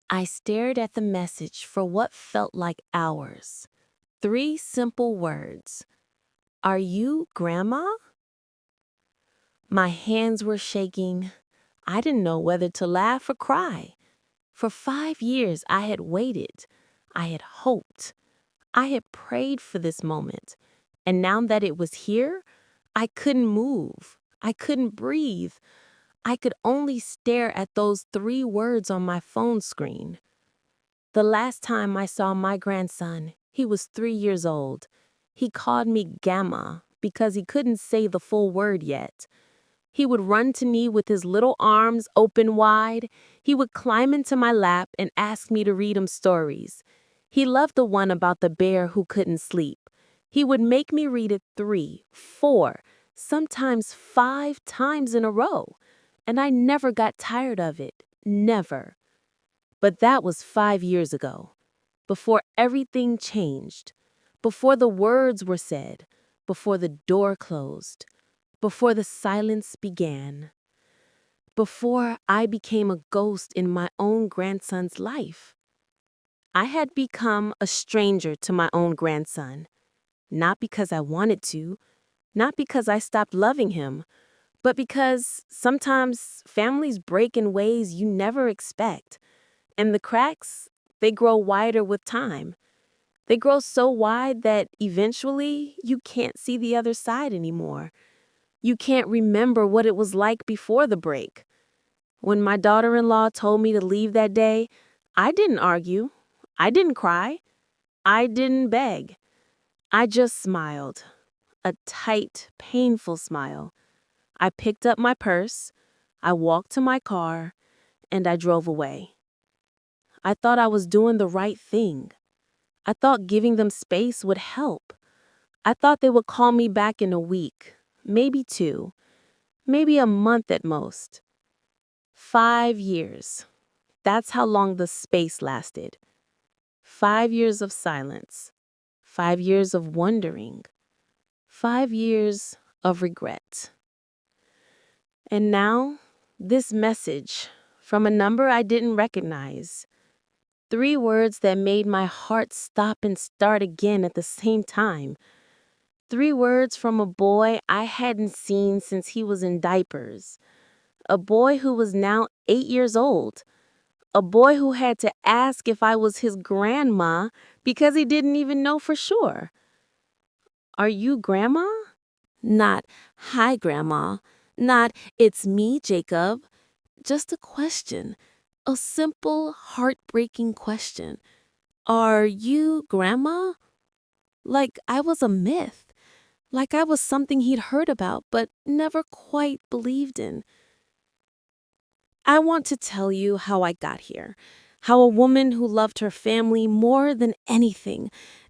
I stared at the message for what felt like hours. 3 simple words. Are you Grandma? My hands were shaking. I didn't know whether to laugh or cry. For 5 years I had waited. I had hoped. I had prayed for this moment. And now that it was here, I couldn't move. I couldn't breathe. I could only stare at those 3 words on my phone screen. The last time I saw my grandson, he was 3 years old. He called me Gamma because he couldn't say the full word yet. He would run to me with his little arms open wide. He would climb into my lap and ask me to read him stories. He loved the one about the bear who couldn't sleep. He would make me read it 3, 4, sometimes 5 times in a row. And I never got tired of it. Never. But that was 5 years ago, before everything changed, before the words were said, before the door closed, before the silence began, before I became a ghost in my own grandson's life. I had become a stranger to my own grandson, not because I wanted to, not because I stopped loving him, but because sometimes families break in ways you never expect. And the cracks, they grow wider with time. They grow so wide that eventually you can't see the other side anymore. You can't remember what it was like before the break. When my daughter-in-law told me to leave that day, I didn't argue. I didn't cry. I didn't beg. I just smiled. A tight, painful smile. I picked up my purse, I walked to my car, and I drove away. I thought I was doing the right thing. I thought giving them space would help. I thought they would call me back in a week, maybe 2, maybe a month at most. 5 years. That's how long the space lasted. 5 years of silence. 5 years of wondering. 5 years of regret. And now, this message from a number I didn't recognize. 3 words that made my heart stop and start again at the same time. 3 words from a boy I hadn't seen since he was in diapers. A boy who was now 8 years old. A boy who had to ask if I was his grandma because he didn't even know for sure. Are you Grandma? Not, hi, Grandma. Not, it's me, Jacob. Just a question. A simple, heartbreaking question. Are you Grandma? Like I was a myth. Like I was something he'd heard about but never quite believed in. I want to tell you how I got here. How a woman who loved her family more than anything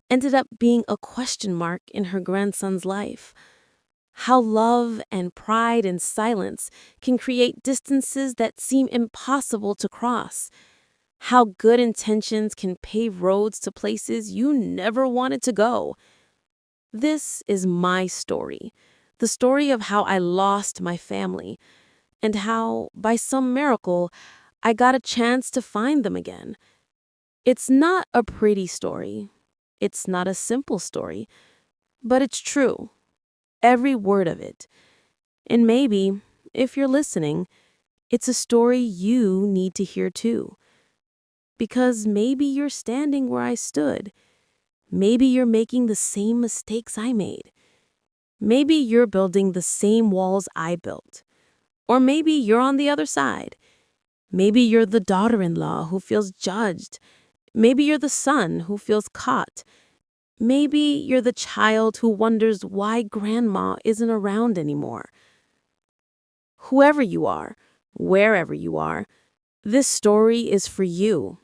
ended up being a question mark in her grandson's life. How love and pride and silence can create distances that seem impossible to cross. How good intentions can pave roads to places you never wanted to go. This is my story, the story of how I lost my family, and how, by some miracle, I got a chance to find them again. It's not a pretty story. It's not a simple story, but it's true. Every word of it. And maybe, if you're listening, it's a story you need to hear too. Because maybe you're standing where I stood. Maybe you're making the same mistakes I made. Maybe you're building the same walls I built. Or maybe you're on the other side. Maybe you're the daughter-in-law who feels judged. Maybe you're the son who feels caught. Maybe you're the child who wonders why grandma isn't around anymore. Whoever you are, wherever you are, this story is for you.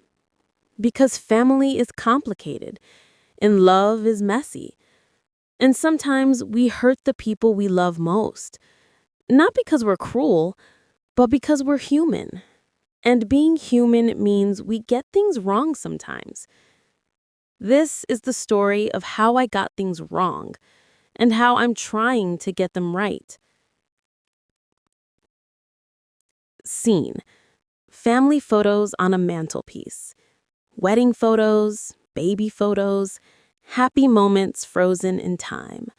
Because family is complicated, and love is messy. And sometimes we hurt the people we love most. Not because we're cruel, but because we're human. And being human means we get things wrong sometimes. This is the story of how I got things wrong and how I'm trying to get them right. Scene. Family photos on a mantelpiece. Wedding photos, baby photos, happy moments frozen in time.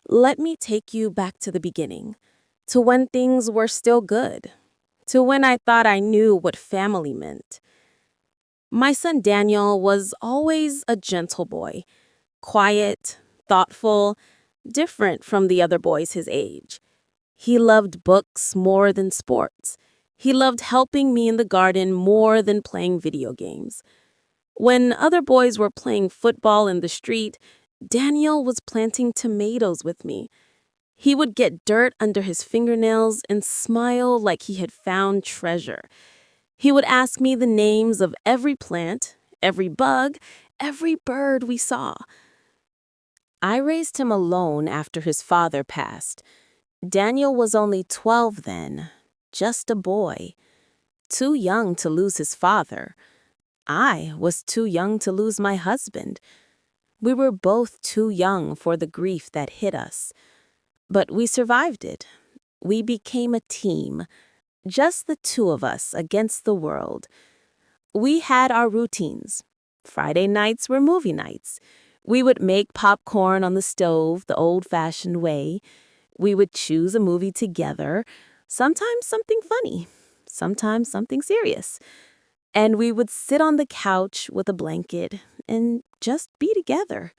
Let me take you back to the beginning, to when things were still good, to when I thought I knew what family meant. My son Daniel was always a gentle boy, quiet, thoughtful, different from the other boys his age. He loved books more than sports. He loved helping me in the garden more than playing video games. When other boys were playing football in the street, Daniel was planting tomatoes with me. He would get dirt under his fingernails and smile like he had found treasure. He would ask me the names of every plant, every bug, every bird we saw. I raised him alone after his father passed. Daniel was only 12 then, just a boy, too young to lose his father. I was too young to lose my husband. We were both too young for the grief that hit us. But we survived it. We became a team, just the two of us against the world. We had our routines. Friday nights were movie nights. We would make popcorn on the stove the old-fashioned way. We would choose a movie together, sometimes something funny, sometimes something serious. And we would sit on the couch with a blanket and just be together.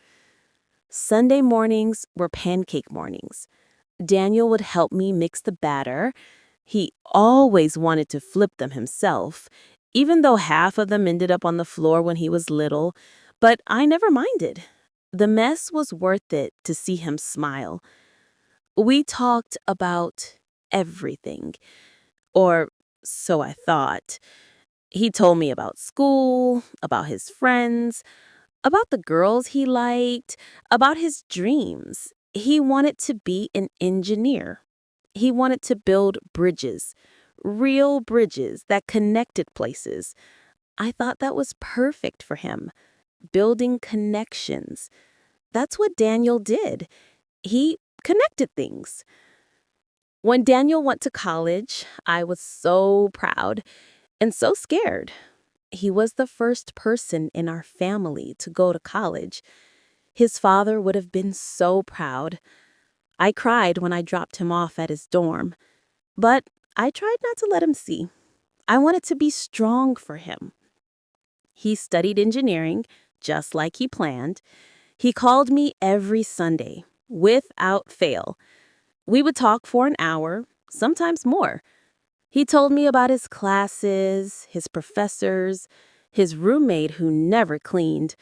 Sunday mornings were pancake mornings. Daniel would help me mix the batter. He always wanted to flip them himself, even though half of them ended up on the floor when he was little. But I never minded. The mess was worth it to see him smile. We talked about everything, or so I thought. He told me about school, about his friends, about the girls he liked, about his dreams. He wanted to be an engineer. He wanted to build bridges, real bridges that connected places. I thought that was perfect for him, building connections. That's what Daniel did. He connected things. When Daniel went to college, I was so proud and so scared. He was the first person in our family to go to college. His father would have been so proud. I cried when I dropped him off at his dorm, but I tried not to let him see. I wanted to be strong for him. He studied engineering, just like he planned. He called me every Sunday, without fail. We would talk for an hour, sometimes more. He told me about his classes, his professors, his roommate who never cleaned.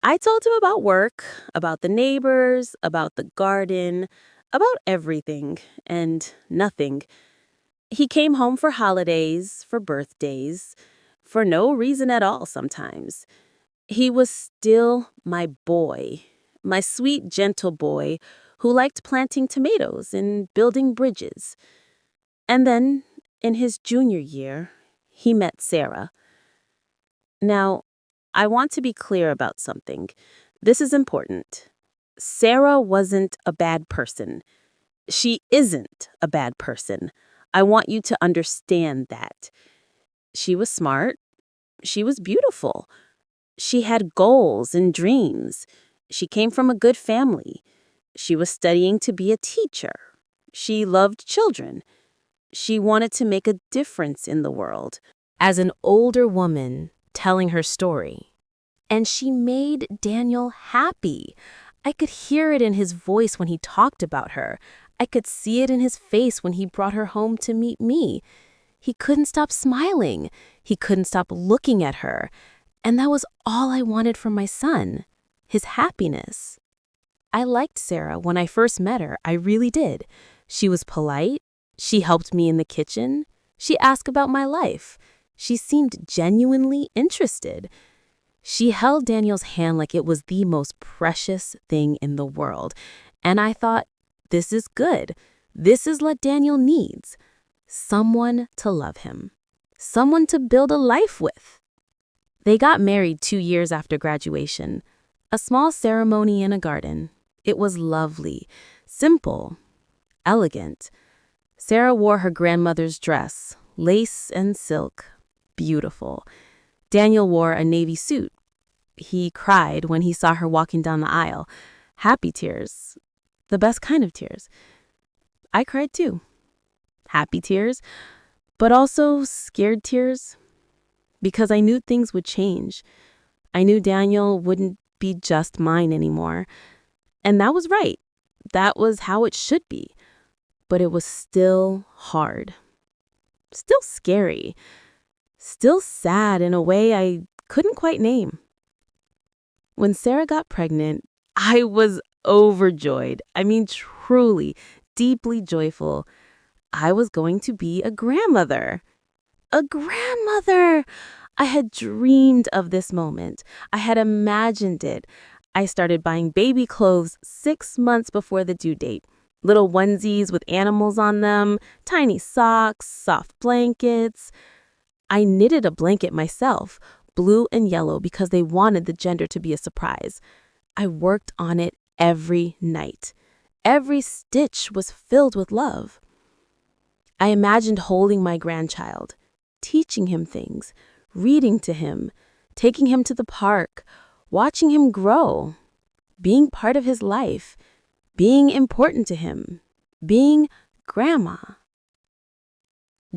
I told him about work, about the neighbors, about the garden, about everything and nothing. He came home for holidays, for birthdays, for no reason at all sometimes. He was still my boy, my sweet, gentle boy who liked planting tomatoes and building bridges. And then, in his junior year, he met Sarah. Now, I want to be clear about something. This is important. Sarah wasn't a bad person. She isn't a bad person. I want you to understand that. She was smart. She was beautiful. She had goals and dreams. She came from a good family. She was studying to be a teacher. She loved children. She wanted to make a difference in the world. As an older woman telling her story. And she made Daniel happy. I could hear it in his voice when he talked about her. I could see it in his face when he brought her home to meet me. He couldn't stop smiling. He couldn't stop looking at her. And that was all I wanted from my son, his happiness. I liked Sarah when I first met her. I really did. She was polite. She helped me in the kitchen. She asked about my life. She seemed genuinely interested. She held Daniel's hand like it was the most precious thing in the world. And I thought, this is good. This is what Daniel needs. Someone to love him. Someone to build a life with. They got married 2 years after graduation. A small ceremony in a garden. It was lovely, simple, elegant. Sarah wore her grandmother's dress, lace and silk. Beautiful. Daniel wore a navy suit. He cried when he saw her walking down the aisle. Happy tears. The best kind of tears. I cried too. Happy tears, but also scared tears. Because I knew things would change. I knew Daniel wouldn't be just mine anymore. And that was right. That was how it should be. But it was still hard. Still scary. Still sad in a way I couldn't quite name. When Sarah got pregnant, I was overjoyed. I mean, truly, deeply joyful. I was going to be a grandmother. A grandmother! I had dreamed of this moment. I had imagined it. I started buying baby clothes 6 months before the due date. Little onesies with animals on them, tiny socks, soft blankets. I knitted a blanket myself, blue and yellow, because they wanted the gender to be a surprise. I worked on it every night. Every stitch was filled with love. I imagined holding my grandchild, teaching him things, reading to him, taking him to the park, watching him grow, being part of his life, being important to him, being grandma.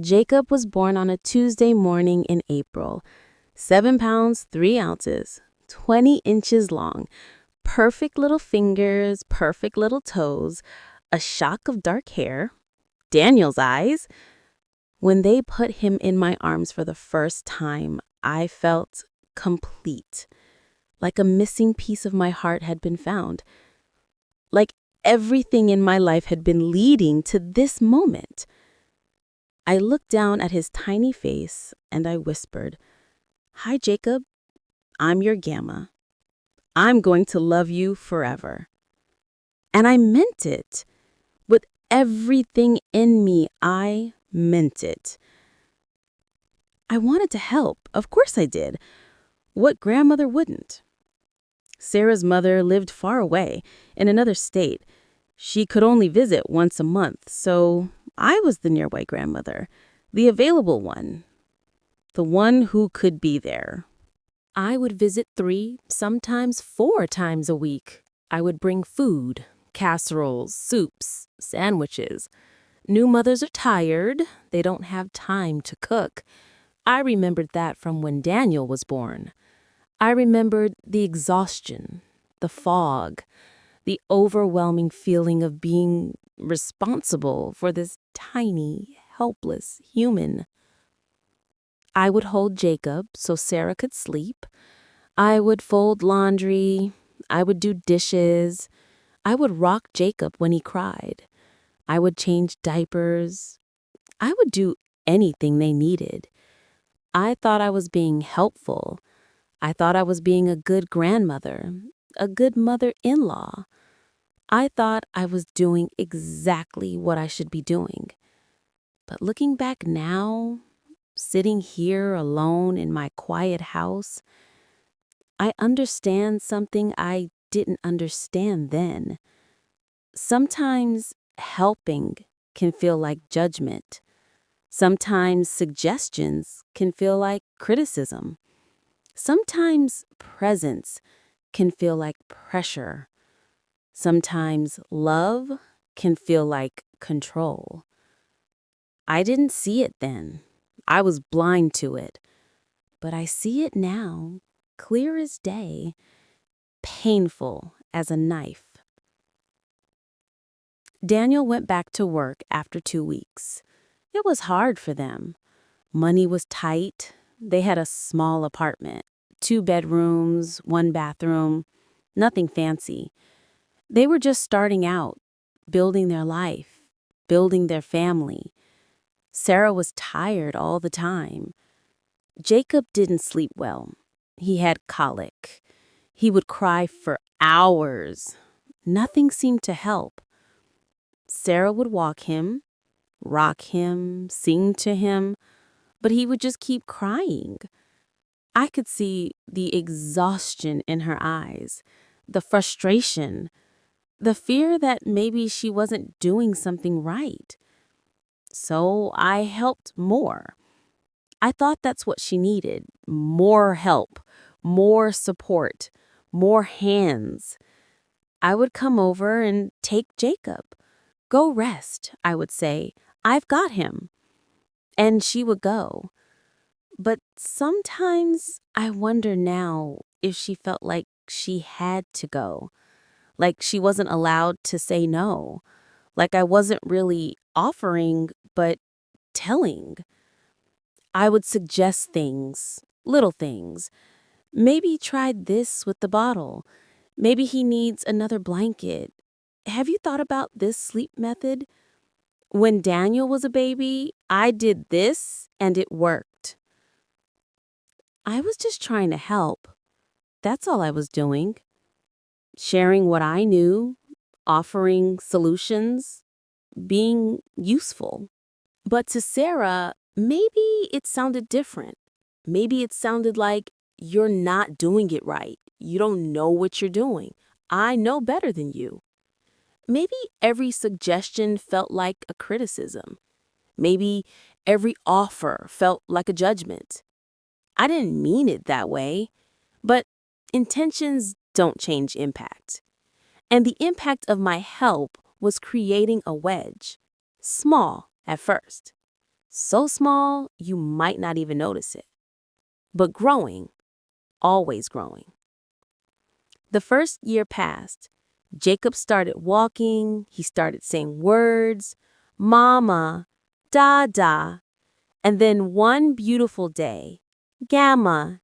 Jacob was born on a Tuesday morning in April. 7 pounds, 3 ounces, 20 inches long, perfect little fingers, perfect little toes, a shock of dark hair, Daniel's eyes. When they put him in my arms for the first time, I felt complete, like a missing piece of my heart had been found, like everything in my life had been leading to this moment. I looked down at his tiny face and I whispered, "Hi, Jacob. I'm your Gamma. I'm going to love you forever." And I meant it. With everything in me, I meant it. I wanted to help. Of course I did. What grandmother wouldn't? Sarah's mother lived far away, in another state. She could only visit once a month, so I was the nearby grandmother, the available one, the one who could be there. I would visit 3, sometimes 4 times a week. I would bring food, casseroles, soups, sandwiches. New mothers are tired. They don't have time to cook. I remembered that from when Daniel was born. I remembered the exhaustion, the fog, the overwhelming feeling of being responsible for this tiny, helpless human. I would hold Jacob so Sarah could sleep. I would fold laundry. I would do dishes. I would rock Jacob when he cried. I would change diapers. I would do anything they needed. I thought I was being helpful. I thought I was being a good grandmother, a good mother-in-law. I thought I was doing exactly what I should be doing. But looking back now, sitting here alone in my quiet house, I understand something I didn't understand then. Sometimes helping can feel like judgment. Sometimes suggestions can feel like criticism. Sometimes presence can feel like pressure. Sometimes love can feel like control. I didn't see it then. I was blind to it. But I see it now, clear as day, painful as a knife. Daniel went back to work after 2 weeks. It was hard for them. Money was tight. They had a small apartment, 2 bedrooms, 1 bathroom, nothing fancy. They were just starting out, building their life, building their family. Sarah was tired all the time. Jacob didn't sleep well. He had colic. He would cry for hours. Nothing seemed to help. Sarah would walk him, rock him, sing to him, but he would just keep crying. I could see the exhaustion in her eyes, the frustration, the fear that maybe she wasn't doing something right. So I helped more. I thought that's what she needed: more help, more support, more hands. I would come over and take Jacob. Go rest, I would say. I've got him. And she would go. But sometimes I wonder now if she felt like she had to go, like she wasn't allowed to say no, like I wasn't really offering, but telling. I would suggest things, little things. Maybe try this with the bottle. Maybe he needs another blanket. Have you thought about this sleep method? When Daniel was a baby, I did this and it worked. I was just trying to help. That's all I was doing. Sharing what I knew, offering solutions, being useful. But to Sarah, maybe it sounded different. Maybe it sounded like, you're not doing it right. You don't know what you're doing. I know better than you. Maybe every suggestion felt like a criticism. Maybe every offer felt like a judgment. I didn't mean it that way, but intentions don't change impact. And the impact of my help was creating a wedge. Small at first. So small you might not even notice it. But growing, always growing. The first year passed. Jacob started walking. He started saying words, mama, da. And then one beautiful day, Gamma.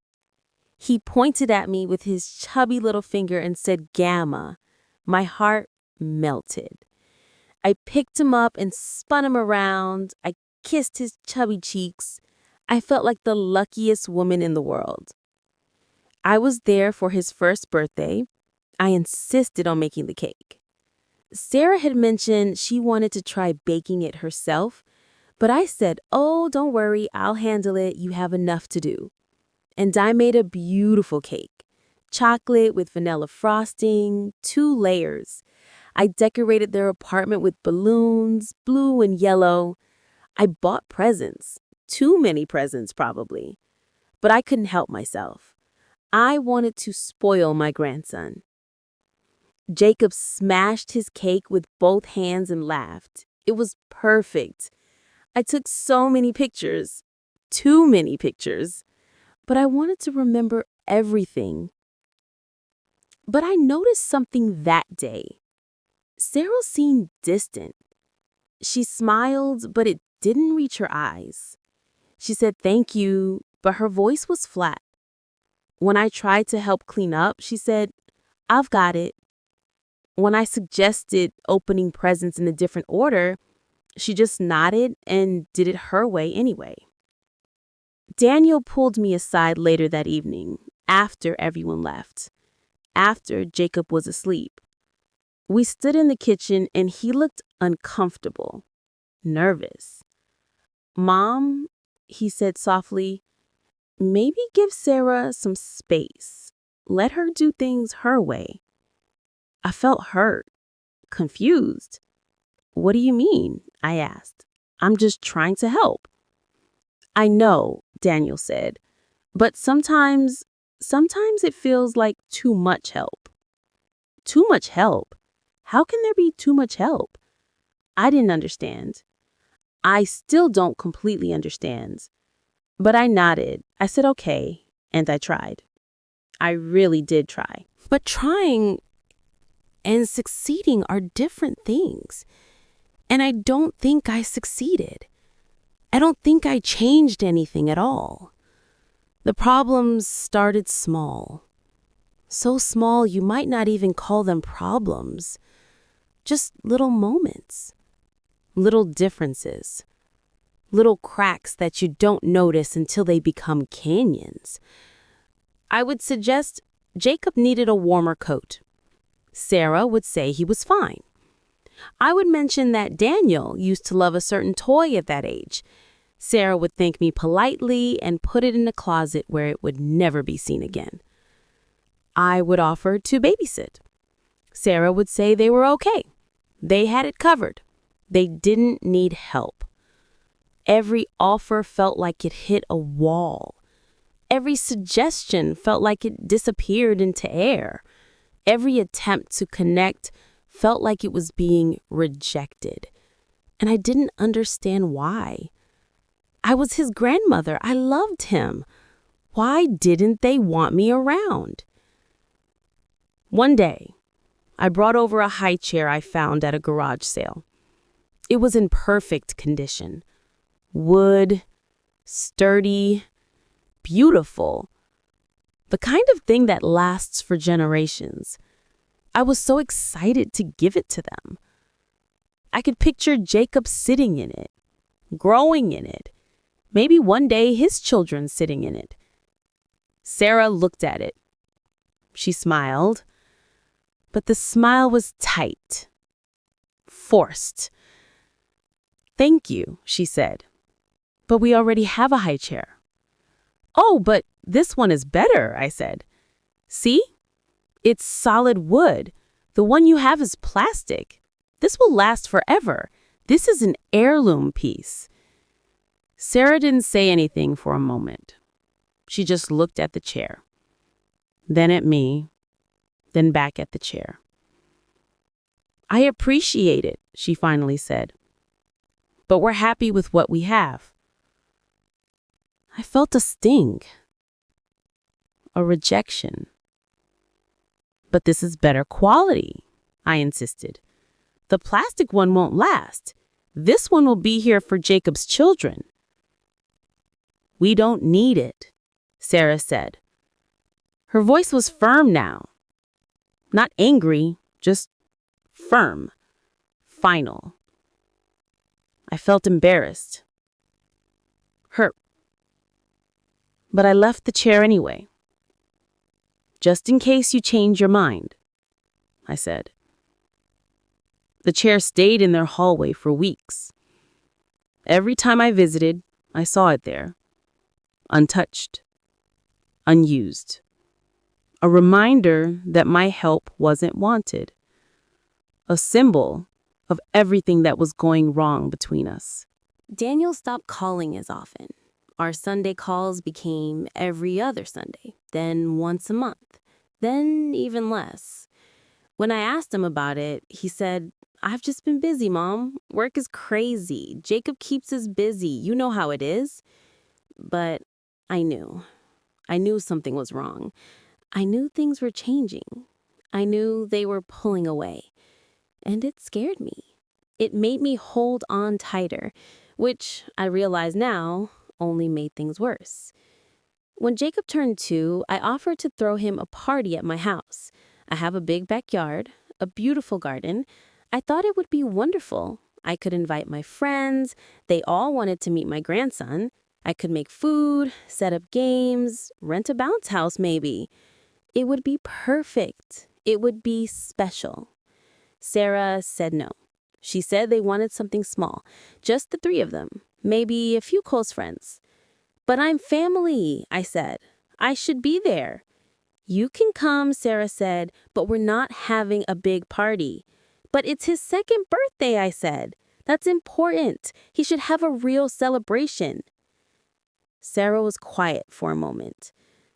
He pointed at me with his chubby little finger and said, Gamma. My heart melted. I picked him up and spun him around. I kissed his chubby cheeks. I felt like the luckiest woman in the world. I was there for his first birthday. I insisted on making the cake. Sarah had mentioned she wanted to try baking it herself, but I said, oh, don't worry, I'll handle it. You have enough to do. And I made a beautiful cake. Chocolate with vanilla frosting, 2 layers. I decorated their apartment with balloons, blue and yellow. I bought presents. Too many presents, probably. But I couldn't help myself. I wanted to spoil my grandson. Jacob smashed his cake with both hands and laughed. It was perfect. I took so many pictures. Too many pictures. But I wanted to remember everything. But I noticed something that day. Sarah seemed distant. She smiled, but it didn't reach her eyes. She said thank you, but her voice was flat. When I tried to help clean up, she said, I've got it. When I suggested opening presents in a different order, she just nodded and did it her way anyway. Daniel pulled me aside later that evening, after everyone left, after Jacob was asleep. We stood in the kitchen and he looked uncomfortable, nervous. Mom, he said softly, maybe give Sarah some space. Let her do things her way. I felt hurt, confused. What do you mean? I asked. I'm just trying to help. I know, Daniel said, but sometimes it feels like too much help. Too much help? How can there be too much help? I didn't understand. I still don't completely understand. But I nodded. I said okay, and I tried. I really did try. But trying and succeeding are different things. And I don't think I succeeded. I don't think I changed anything at all. The problems started small. So small you might not even call them problems. Just little moments. Little differences. Little cracks that you don't notice until they become canyons. I would suggest Jacob needed a warmer coat. Sarah would say he was fine. I would mention that Daniel used to love a certain toy at that age. Sarah would thank me politely and put it in a closet where it would never be seen again. I would offer to babysit. Sarah would say they were okay. They had it covered. They didn't need help. Every offer felt like it hit a wall. Every suggestion felt like it disappeared into air. Every attempt to connect felt like it was being rejected. And I didn't understand why. I was his grandmother. I loved him. Why didn't they want me around? One day, I brought over a high chair I found at a garage sale. It was in perfect condition. Wood, sturdy, beautiful. The kind of thing that lasts for generations. I was so excited to give it to them. I could picture Jacob sitting in it, growing in it. Maybe one day his children sitting in it. Sarah looked at it. She smiled, but the smile was tight, forced. "Thank you," she said, "but we already have a high chair." "Oh, but this one is better," I said. "See? It's solid wood. The one you have is plastic. This will last forever. This is an heirloom piece." Sarah didn't say anything for a moment. She just looked at the chair, then at me, then back at the chair. "I appreciate it," she finally said, "but we're happy with what we have." I felt a sting, a rejection. "But this is better quality," I insisted. "The plastic one won't last. This one will be here for Jacob's children." "We don't need it," Sarah said. Her voice was firm now. Not angry, just firm, final. I felt embarrassed, hurt. But I left the chair anyway. "Just in case you change your mind," I said. The chair stayed in their hallway for weeks. Every time I visited, I saw it there, untouched, unused. A reminder that my help wasn't wanted. A symbol of everything that was going wrong between us. Daniel stopped calling as often. Our Sunday calls became every other Sunday, then once a month, then even less. When I asked him about it, he said, "I've just been busy, Mom. Work is crazy. Jacob keeps us busy. You know how it is." But I knew. I knew something was wrong. I knew things were changing. I knew they were pulling away. And it scared me. It made me hold on tighter, which I realize now only made things worse. When Jacob turned 2, I offered to throw him a party at my house. I have a big backyard, a beautiful garden. I thought it would be wonderful. I could invite my friends. They all wanted to meet my grandson. I could make food, set up games, rent a bounce house maybe. It would be perfect. It would be special. Sarah said no. She said they wanted something small, just the 3 of them, maybe a few close friends. "But I'm family," I said. "I should be there." "You can come," Sarah said, "but we're not having a big party." "But it's his 2nd birthday," I said. "That's important. He should have a real celebration." Sarah was quiet for a moment.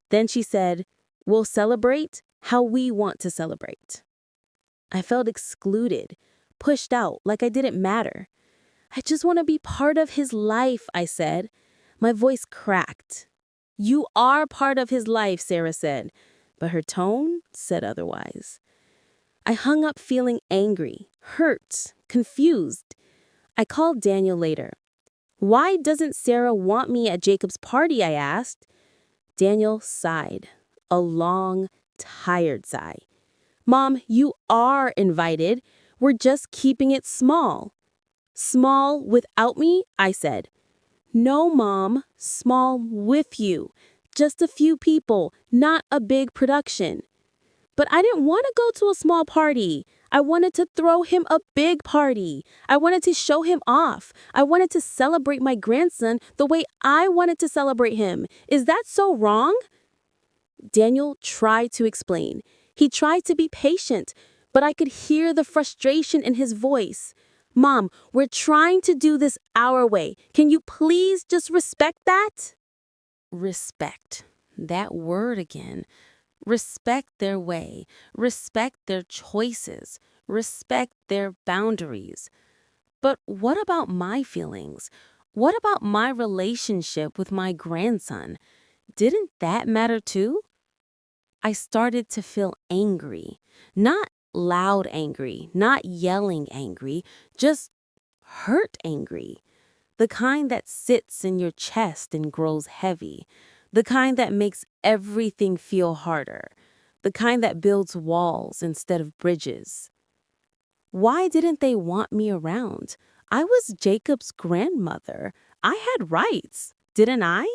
Then she said, "We'll celebrate how we want to celebrate." I felt excluded, pushed out like I didn't matter. "I just want to be part of his life," I said. My voice cracked. "You are part of his life," Sarah said, but her tone said otherwise. I hung up feeling angry, hurt, confused. I called Daniel later. "Why doesn't Sarah want me at Jacob's party?" I asked. Daniel sighed, a long, tired sigh. "Mom, you are invited. We're just keeping it small." "Small without me?" I said. "No, Mom, small with you. Just a few people, not a big production." "But I didn't want to go to a small party. I wanted to throw him a big party. I wanted to show him off. I wanted to celebrate my grandson the way I wanted to celebrate him. Is that so wrong? Daniel tried to explain. He tried to be patient, but I could hear the frustration in his voice. Mom, we're trying to do this our way. Can you please just respect that? Respect. That word again. Respect their way. Respect their choices. Respect their boundaries. But what about my feelings? What about my relationship with my grandson? Didn't that matter too? I started to feel angry. Not loud angry, not yelling angry, just hurt angry. The kind that sits in your chest and grows heavy. The kind that makes everything feel harder. The kind that builds walls instead of bridges. Why didn't they want me around? I was Jacob's grandmother. I had rights, didn't I?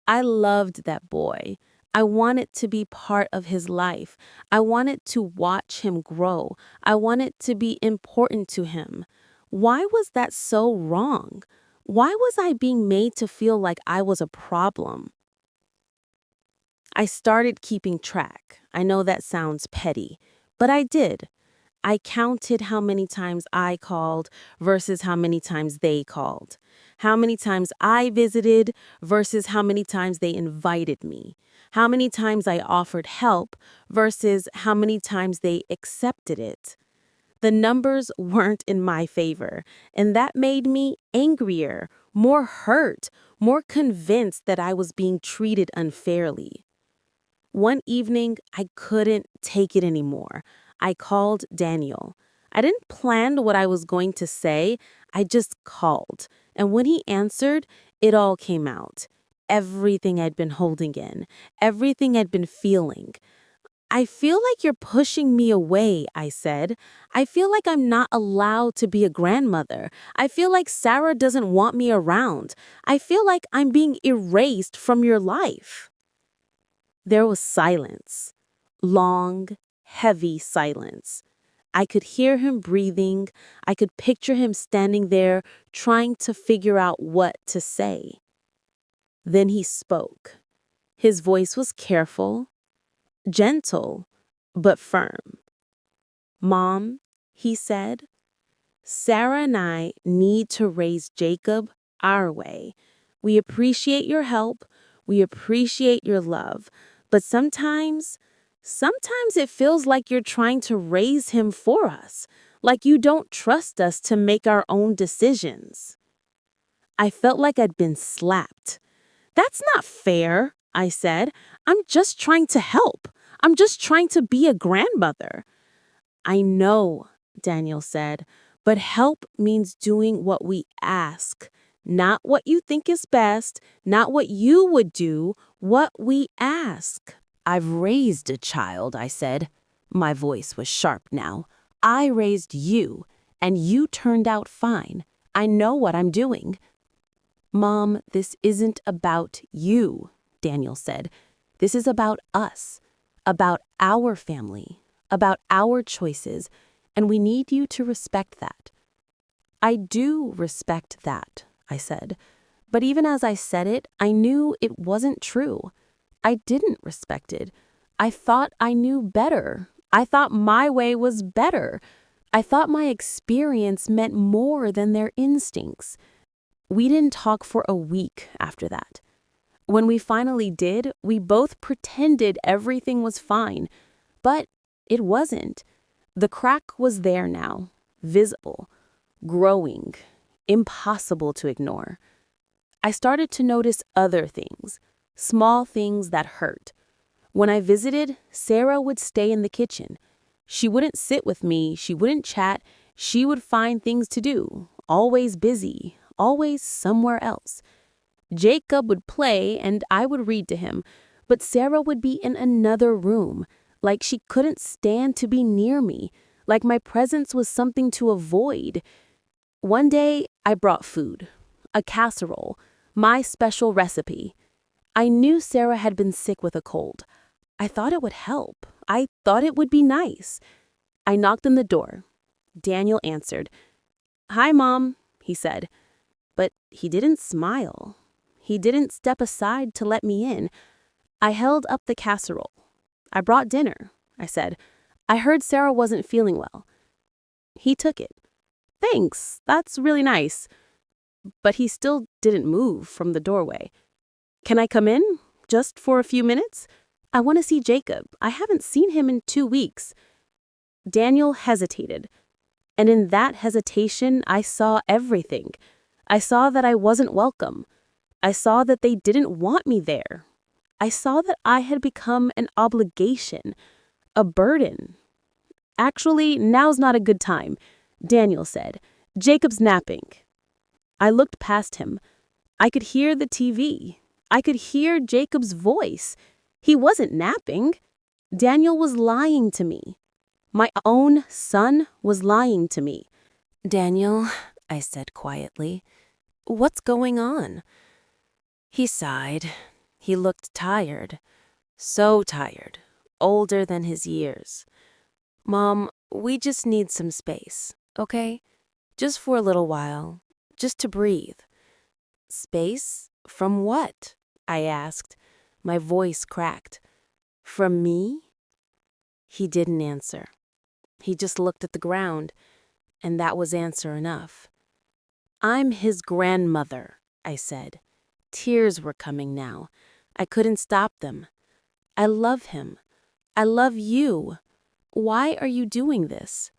I loved that boy. I wanted to be part of his life. I wanted to watch him grow. I wanted to be important to him. Why was that so wrong? Why was I being made to feel like I was a problem? I started keeping track. I know that sounds petty, but I did. I counted how many times I called versus how many times they called. How many times I visited versus how many times they invited me. How many times I offered help versus how many times they accepted it. The numbers weren't in my favor, and that made me angrier, more hurt, more convinced that I was being treated unfairly. One evening, I couldn't take it anymore. I called Daniel. I didn't plan what I was going to say, I just called. And when he answered, it all came out. Everything I'd been holding in, everything I'd been feeling. I feel like you're pushing me away, I said. I feel like I'm not allowed to be a grandmother. I feel like Sarah doesn't want me around. I feel like I'm being erased from your life. There was silence. Long, heavy silence. I could hear him breathing. I could picture him standing there, trying to figure out what to say. Then he spoke. His voice was careful, gentle, but firm. Mom, he said, Sarah and I need to raise Jacob our way. We appreciate your help. We appreciate your love. But sometimes it feels like you're trying to raise him for us, like you don't trust us to make our own decisions. I felt like I'd been slapped. That's not fair, I said. I'm just trying to help. I'm just trying to be a grandmother. I know, Daniel said, but help means doing what we ask, not what you think is best, not what you would do, what we ask. I've raised a child, I said. My voice was sharp now. I raised you, and you turned out fine. I know what I'm doing. Mom, this isn't about you, Daniel said. This is about us, about our family, about our choices, and we need you to respect that. I do respect that, I said. But even as I said it, I knew it wasn't true. I didn't respect it. I thought I knew better. I thought my way was better. I thought my experience meant more than their instincts. We didn't talk for a week after that. When we finally did, we both pretended everything was fine. But it wasn't. The crack was there now, visible, growing, impossible to ignore. I started to notice other things, small things that hurt. When I visited, Sarah would stay in the kitchen. She wouldn't sit with me, she wouldn't chat, she would find things to do, always busy, always somewhere else. Jacob would play and I would read to him, but Sarah would be in another room, like she couldn't stand to be near me, like my presence was something to avoid. One day, I brought food, a casserole, my special recipe. I knew Sarah had been sick with a cold. I thought it would help. I thought it would be nice. I knocked on the door. Daniel answered. "Hi, Mom," he said. But he didn't smile. He didn't step aside to let me in. I held up the casserole. "I brought dinner," I said. "I heard Sarah wasn't feeling well." He took it. "Thanks, that's really nice." But he still didn't move from the doorway. "Can I come in? Just for a few minutes? I want to see Jacob. I haven't seen him in 2 weeks." Daniel hesitated. And in that hesitation, I saw everything. I saw that I wasn't welcome. I saw that they didn't want me there. I saw that I had become an obligation, a burden. "Actually, now's not a good time," Daniel said. "Jacob's napping." I looked past him. I could hear the TV. I could hear Jacob's voice. He wasn't napping. Daniel was lying to me. My own son was lying to me. "Daniel," I said quietly, "what's going on?" He sighed. He looked tired. So tired. Older than his years. "Mom, we just need some space, okay? Just for a little while. Just to breathe." "Space? From what?" I asked. My voice cracked. "From me?" He didn't answer. He just looked at the ground, and that was answer enough. "I'm his grandmother," I said. Tears were coming now. I couldn't stop them. "I love him. I love you. Why are you doing this?"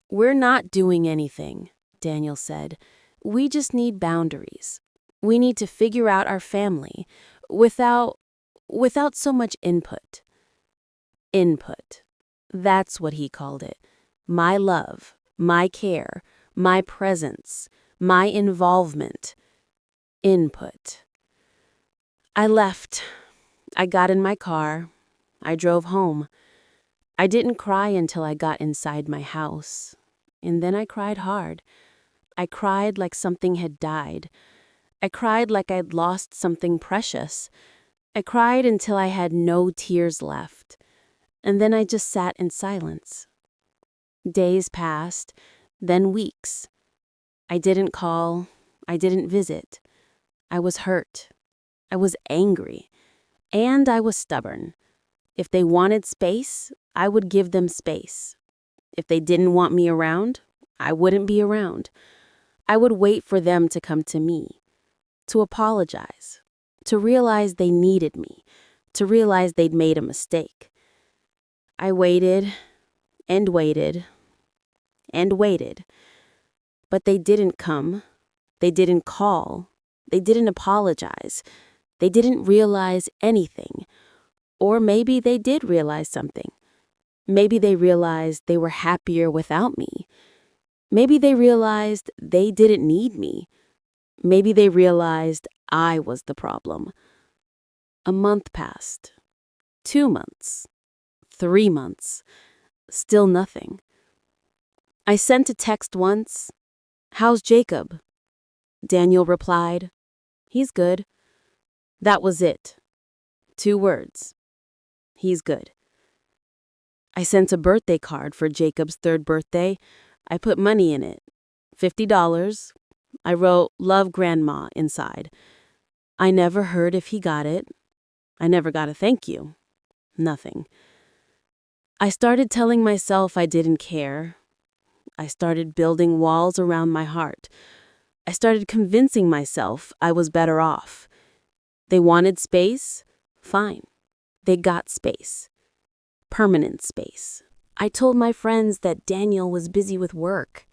"We're not doing anything," Daniel said. "We just need boundaries. We need to figure out our family without so much input." Input. That's what he called it. My love, my care, my presence, my involvement. Input. I left. I got in my car. I drove home. I didn't cry until I got inside my house. And then I cried hard. I cried like something had died. I cried like I'd lost something precious. I cried until I had no tears left. And then I just sat in silence. Days passed, then weeks. I didn't call. I didn't visit. I was hurt. I was angry. And I was stubborn. If they wanted space, I would give them space. If they didn't want me around, I wouldn't be around. I would wait for them to come to me, to apologize, to realize they needed me, to realize they'd made a mistake. I waited and waited and waited. But they didn't come. They didn't call. They didn't apologize. They didn't realize anything. Or maybe they did realize something. Maybe they realized they were happier without me. Maybe they realized they didn't need me. Maybe they realized I was the problem. A month passed. 2 months. 3 months. Still nothing. I sent a text once. "How's Jacob?" Daniel replied, "He's good." That was it. 2 words. He's good. I sent a birthday card for Jacob's 3rd birthday. I put money in it. $50. I wrote, "Love Grandma," inside. I never heard if he got it. I never got a thank you. Nothing. I started telling myself I didn't care. I started building walls around my heart. I started convincing myself I was better off. They wanted space? Fine. They got space. Permanent space. I told my friends that Daniel was busy with work,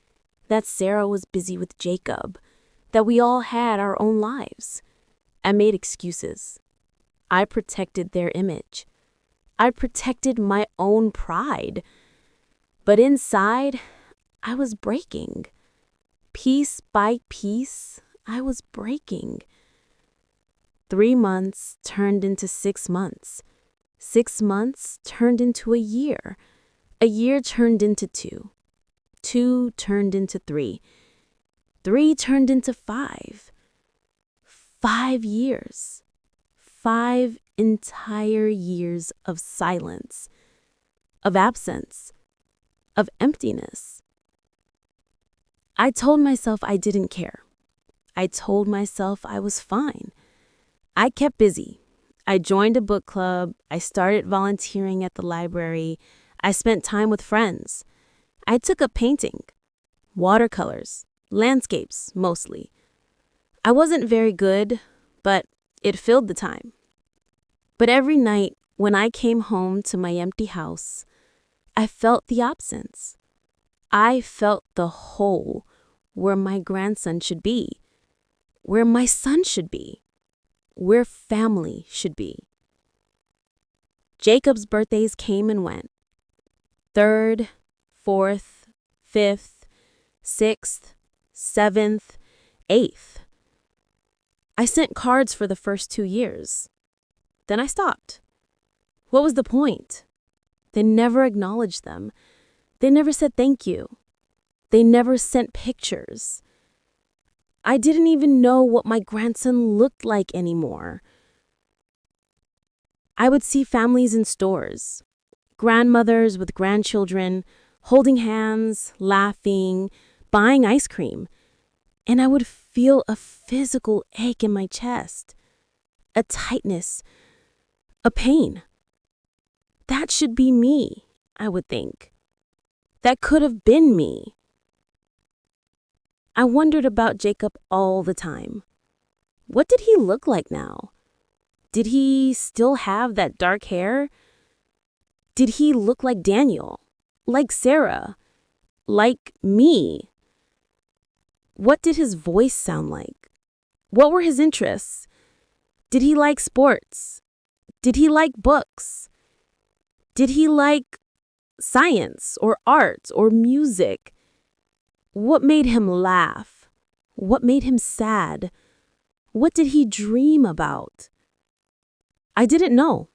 that Sarah was busy with Jacob, that we all had our own lives. I made excuses. I protected their image. I protected my own pride. But inside, I was breaking. Piece by piece, I was breaking. 3 months turned into 6 months. 6 months turned into a year. A year turned into 2. 2 turned into 3. 3 turned into 5. 5 years. 5 entire years of silence, of absence, of emptiness. I told myself I didn't care. I told myself I was fine. I kept busy. I joined a book club. I started volunteering at the library. I spent time with friends. I took up painting, watercolors, landscapes mostly. I wasn't very good, but it filled the time. But every night when I came home to my empty house, I felt the absence. I felt the hole where my grandson should be, where my son should be, where family should be. Jacob's birthdays came and went. 3rd, 4th, 5th, 6th, 7th, 8th. I sent cards for the first 2 years. Then I stopped. What was the point? They never acknowledged them. They never said thank you. They never sent pictures. I didn't even know what my grandson looked like anymore. I would see families in stores, grandmothers with grandchildren, holding hands, laughing, buying ice cream, and I would feel a physical ache in my chest, a tightness, a pain. That should be me, I would think. That could have been me. I wondered about Jacob all the time. What did he look like now? Did he still have that dark hair? Did he look like Daniel? Like Sarah? Like me? What did his voice sound like? What were his interests? Did he like sports? Did he like books? Did he like science or art or music? What made him laugh? What made him sad? What did he dream about? I didn't know.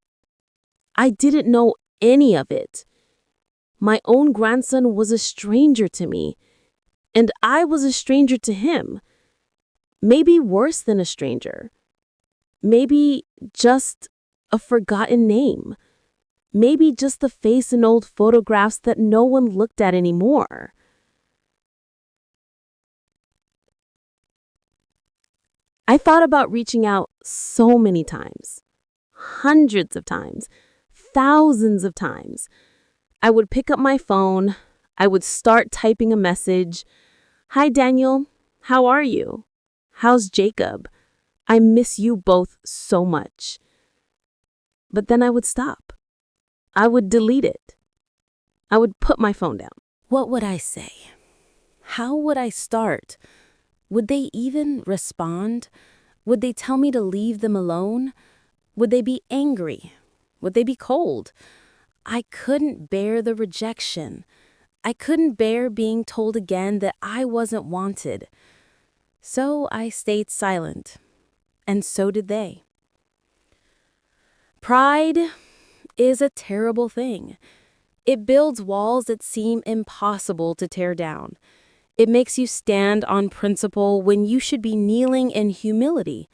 I didn't know any of it. My own grandson was a stranger to me, and I was a stranger to him. Maybe worse than a stranger. Maybe just a forgotten name. Maybe just the face in old photographs that no one looked at anymore. I thought about reaching out so many times, hundreds of times, thousands of times. I would pick up my phone. I would start typing a message. Hi, Daniel. How are you? How's Jacob? I miss you both so much. But then I would stop. I would delete it. I would put my phone down. What would I say? How would I start? Would they even respond? Would they tell me to leave them alone? Would they be angry? Would they be cold? I couldn't bear the rejection. I couldn't bear being told again that I wasn't wanted. So I stayed silent, and so did they. Pride is a terrible thing. It builds walls that seem impossible to tear down. It makes you stand on principle when you should be kneeling in humility.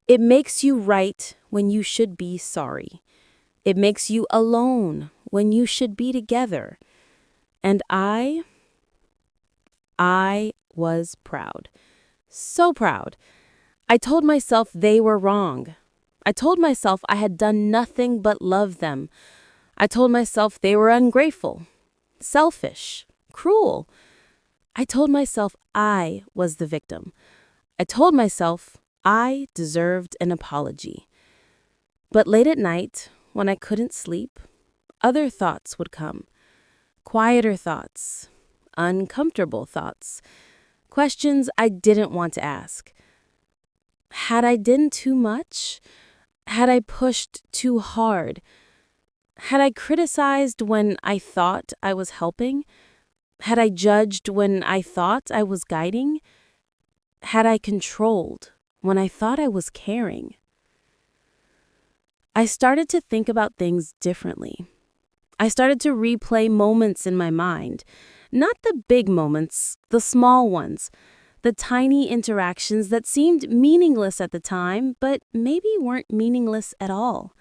It makes you right when you should be sorry. It makes you alone when you should be together. And I was proud. So proud. I told myself they were wrong. I told myself I had done nothing but love them. I told myself they were ungrateful, selfish, cruel. I told myself I was the victim. I told myself I deserved an apology. But late at night, when I couldn't sleep, other thoughts would come. Quieter thoughts, uncomfortable thoughts, questions I didn't want to ask. Had I done too much? Had I pushed too hard? Had I criticized when I thought I was helping? Had I judged when I thought I was guiding? Had I controlled when I thought I was caring? I started to think about things differently. I started to replay moments in my mind. Not the big moments, the small ones. The tiny interactions that seemed meaningless at the time, but maybe weren't meaningless at all.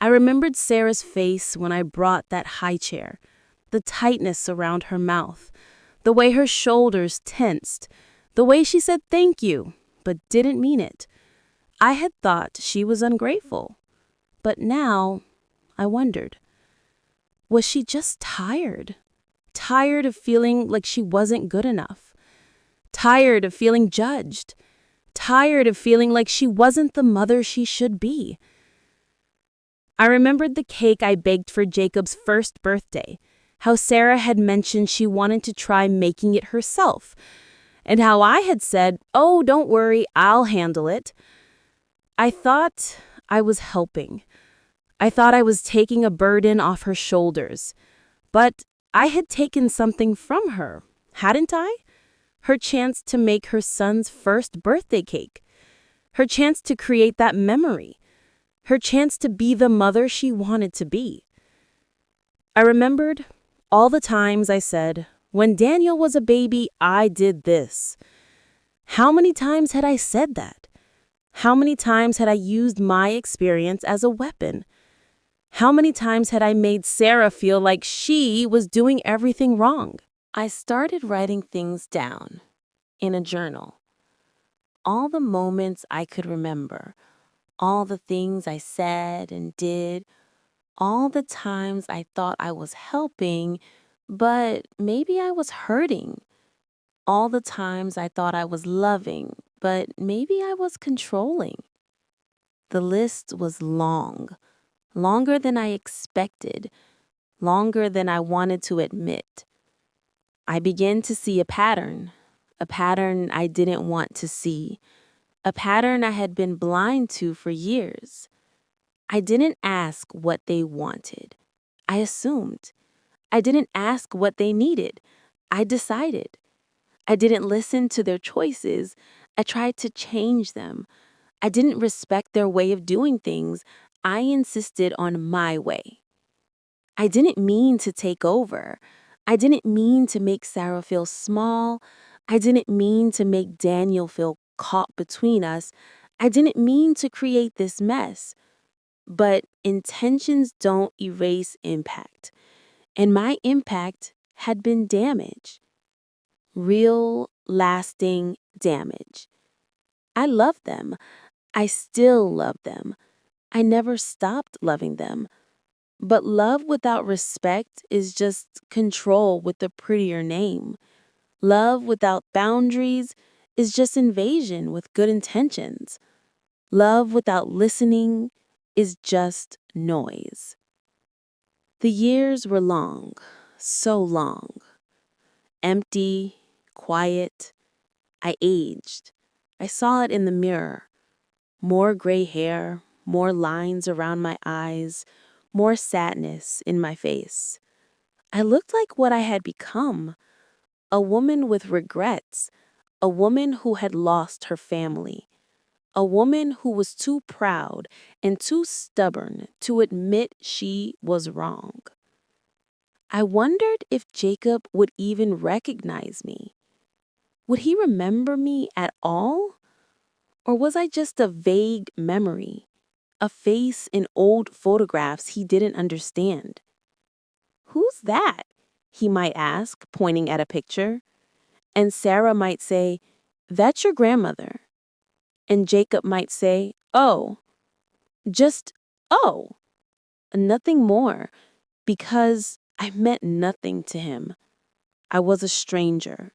I remembered Sarah's face when I brought that high chair. the tightness around her mouth, the way her shoulders tensed, the way she said thank you, but didn't mean it. I had thought she was ungrateful, but now I wondered, was she just tired? Tired of feeling like she wasn't good enough? Tired of feeling judged? Tired of feeling like she wasn't the mother she should be? I remembered the cake I baked for Jacob's first birthday, how Sarah had mentioned she wanted to try making it herself, and how I had said, "Oh, don't worry, I'll handle it." I thought I was helping. I thought I was taking a burden off her shoulders. But I had taken something from her, hadn't I? Her chance to make her son's first birthday cake. Her chance to create that memory. Her chance to be the mother she wanted to be. I remembered all the times I said, "When Daniel was a baby, I did this." How many times had I said that? How many times had I used my experience as a weapon? How many times had I made Sarah feel like she was doing everything wrong? I started writing things down in a journal. All the moments I could remember, all the things I said and did, all the times I thought I was helping, but maybe I was hurting. All the times I thought I was loving, but maybe I was controlling. The list was long, longer than I expected, longer than I wanted to admit. I began to see a pattern I didn't want to see, a pattern I had been blind to for years. I didn't ask what they wanted. I assumed. I didn't ask what they needed. I decided. I didn't listen to their choices. I tried to change them. I didn't respect their way of doing things. I insisted on my way. I didn't mean to take over. I didn't mean to make Sarah feel small. I didn't mean to make Daniel feel caught between us. I didn't mean to create this mess. But intentions don't erase impact. And my impact had been damage. Real, lasting damage. I loved them. I still love them. I never stopped loving them. But love without respect is just control with a prettier name. Love without boundaries is just invasion with good intentions. Love without listening is just noise. The years were long, so long. Empty, quiet. I aged. I saw it in the mirror. More gray hair, more lines around my eyes, more sadness in my face. I looked like what I had become, a woman with regrets, a woman who had lost her family, a woman who was too proud and too stubborn to admit she was wrong. I wondered if Jacob would even recognize me. Would he remember me at all? Or was I just a vague memory, a face in old photographs he didn't understand? "Who's that?" he might ask, pointing at a picture. And Sarah might say, "That's your grandmother." And Jacob might say, "Oh, just oh," nothing more, because I meant nothing to him. I was a stranger.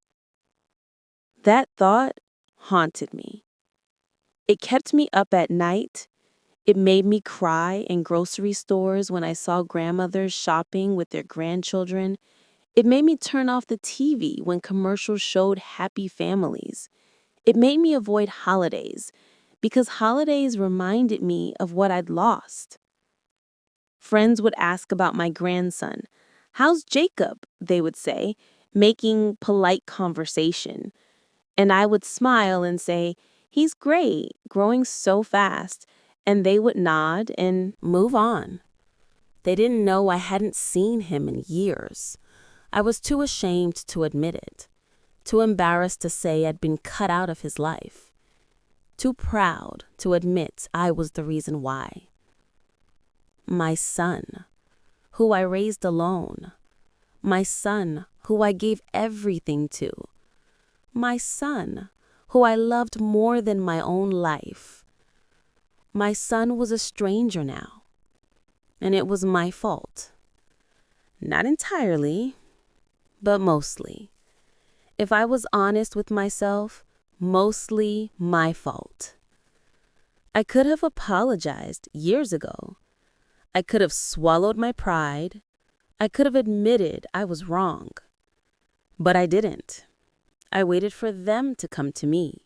That thought haunted me. It kept me up at night. It made me cry in grocery stores when I saw grandmothers shopping with their grandchildren. It made me turn off the TV when commercials showed happy families. It made me avoid holidays because holidays reminded me of what I'd lost. Friends would ask about my grandson. "How's Jacob?" they would say, making polite conversation. And I would smile and say, "He's great, growing so fast." And they would nod and move on. They didn't know I hadn't seen him in years. I was too ashamed to admit it, too embarrassed to say I'd been cut out of his life, too proud to admit I was the reason why. My son, who I raised alone, My son, who I gave everything to. My son, who I loved more than my own life. My son was a stranger now, and it was my fault. Not entirely, but mostly. If I was honest with myself, mostly my fault. I could have apologized years ago. I could have swallowed my pride. I could have admitted I was wrong. But I didn't. I waited for them to come to me.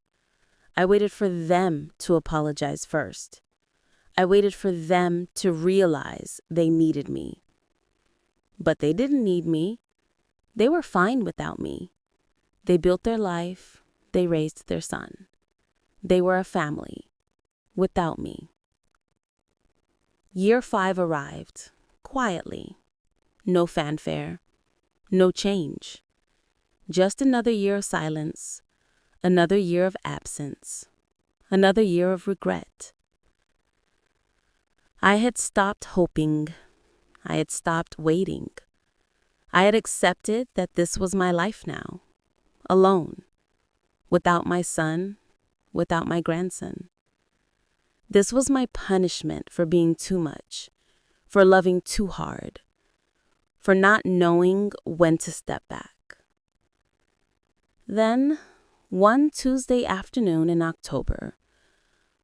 I waited for them to apologize first. I waited for them to realize they needed me. But they didn't need me. They were fine without me. They built their life. They raised their son. They were a family without me. Year 5 arrived, quietly. No fanfare, no change. Just another year of silence, another year of absence, another year of regret. I had stopped hoping. I had stopped waiting. I had accepted that this was my life now, alone, without my son, without my grandson. This was my punishment for being too much, for loving too hard, for not knowing when to step back. Then, one Tuesday afternoon in October,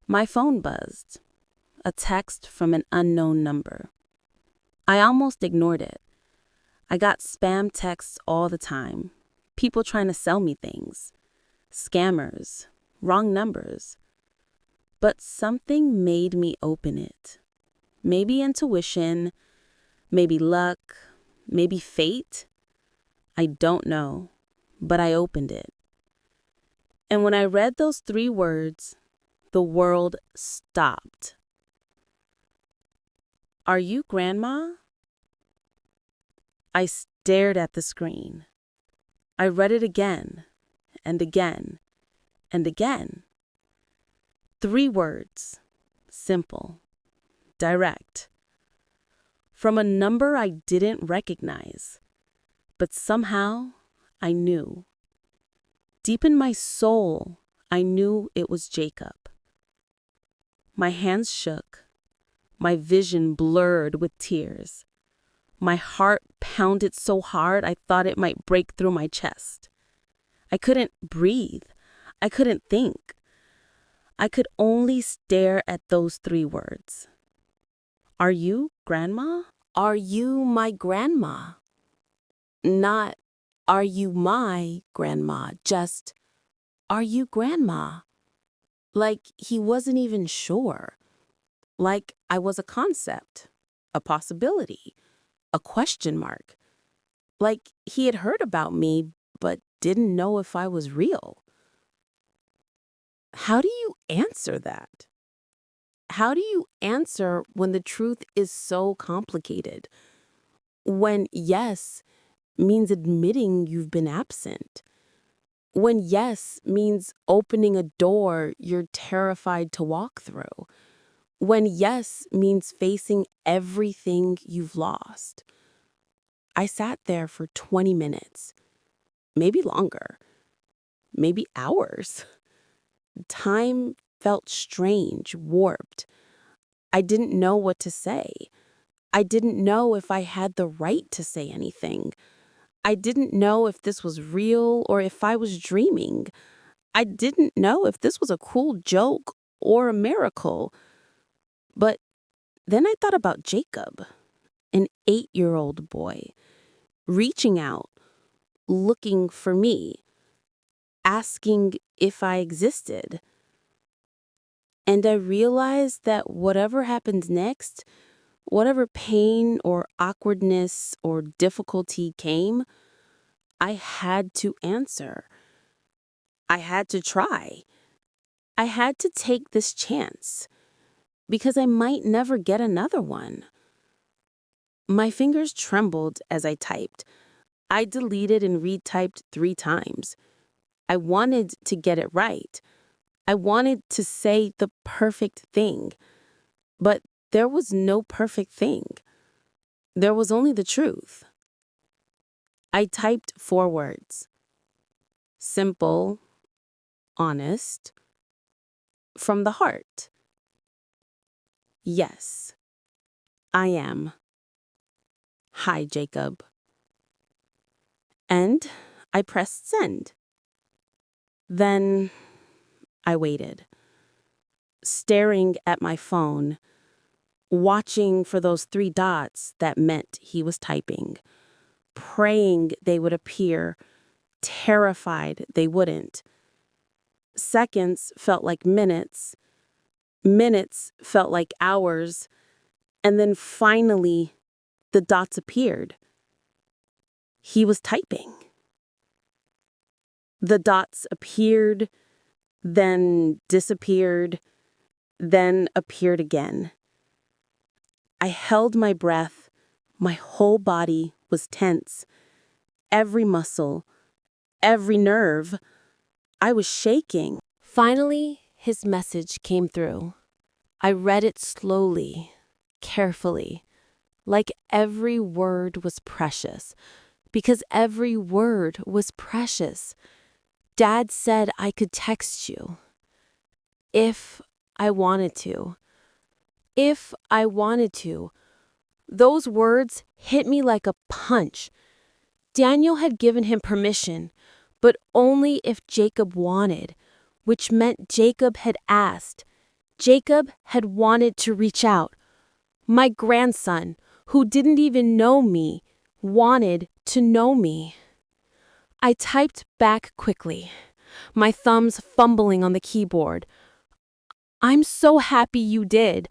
my phone buzzed, a text from an unknown number. I almost ignored it. I got spam texts all the time, people trying to sell me things, scammers, wrong numbers. But something made me open it. Maybe intuition, maybe luck, maybe fate. I don't know, but I opened it. And when I read those 3 words, the world stopped. Are you Grandma? I stared at the screen. I read it again and again and again. 3 words, simple, direct, from a number I didn't recognize, but somehow I knew. Deep in my soul, I knew it was Jacob. My hands shook, my vision blurred with tears. My heart pounded so hard I thought it might break through my chest. I couldn't breathe. I couldn't think. I could only stare at those 3 words. Are you Grandma? Are you my grandma? Not, are you my grandma? Just, are you Grandma? Like he wasn't even sure. Like I was a concept, a possibility, a question mark. Like he had heard about me, but didn't know if I was real. How do you answer that? How do you answer when the truth is so complicated? When yes means admitting you've been absent. When yes means opening a door you're terrified to walk through. When yes means facing everything you've lost. I sat there for 20 minutes, maybe longer, maybe hours. Time felt strange, warped. I didn't know what to say. I didn't know if I had the right to say anything. I didn't know if this was real or if I was dreaming. I didn't know if this was a cruel joke or a miracle. But then I thought about Jacob, an 8-year-old boy, reaching out, looking for me, asking if I existed. And I realized that whatever happened next, whatever pain or awkwardness or difficulty came, I had to answer. I had to try. I had to take this chance because I might never get another one. My fingers trembled as I typed. I deleted and retyped 3 times. I wanted to get it right. I wanted to say the perfect thing. But there was no perfect thing. There was only the truth. I typed 4 words. Simple, honest, from the heart. Yes, I am. Hi, Jacob. And I pressed send. Then I waited, staring at my phone, watching for those 3 dots that meant he was typing, praying they would appear, terrified they wouldn't. Seconds felt like minutes, minutes felt like hours, and then finally the dots appeared. He was typing. The dots appeared, then disappeared, then appeared again. I held my breath. My whole body was tense. Every muscle, every nerve. I was shaking. Finally, his message came through. I read it slowly, carefully, like every word was precious, because every word was precious. Dad said I could text you. If I wanted to. If I wanted to. Those words hit me like a punch. Daniel had given him permission, but only if Jacob wanted, which meant Jacob had asked. Jacob had wanted to reach out. My grandson, who didn't even know me, wanted to know me. I typed back quickly, my thumbs fumbling on the keyboard. I'm so happy you did.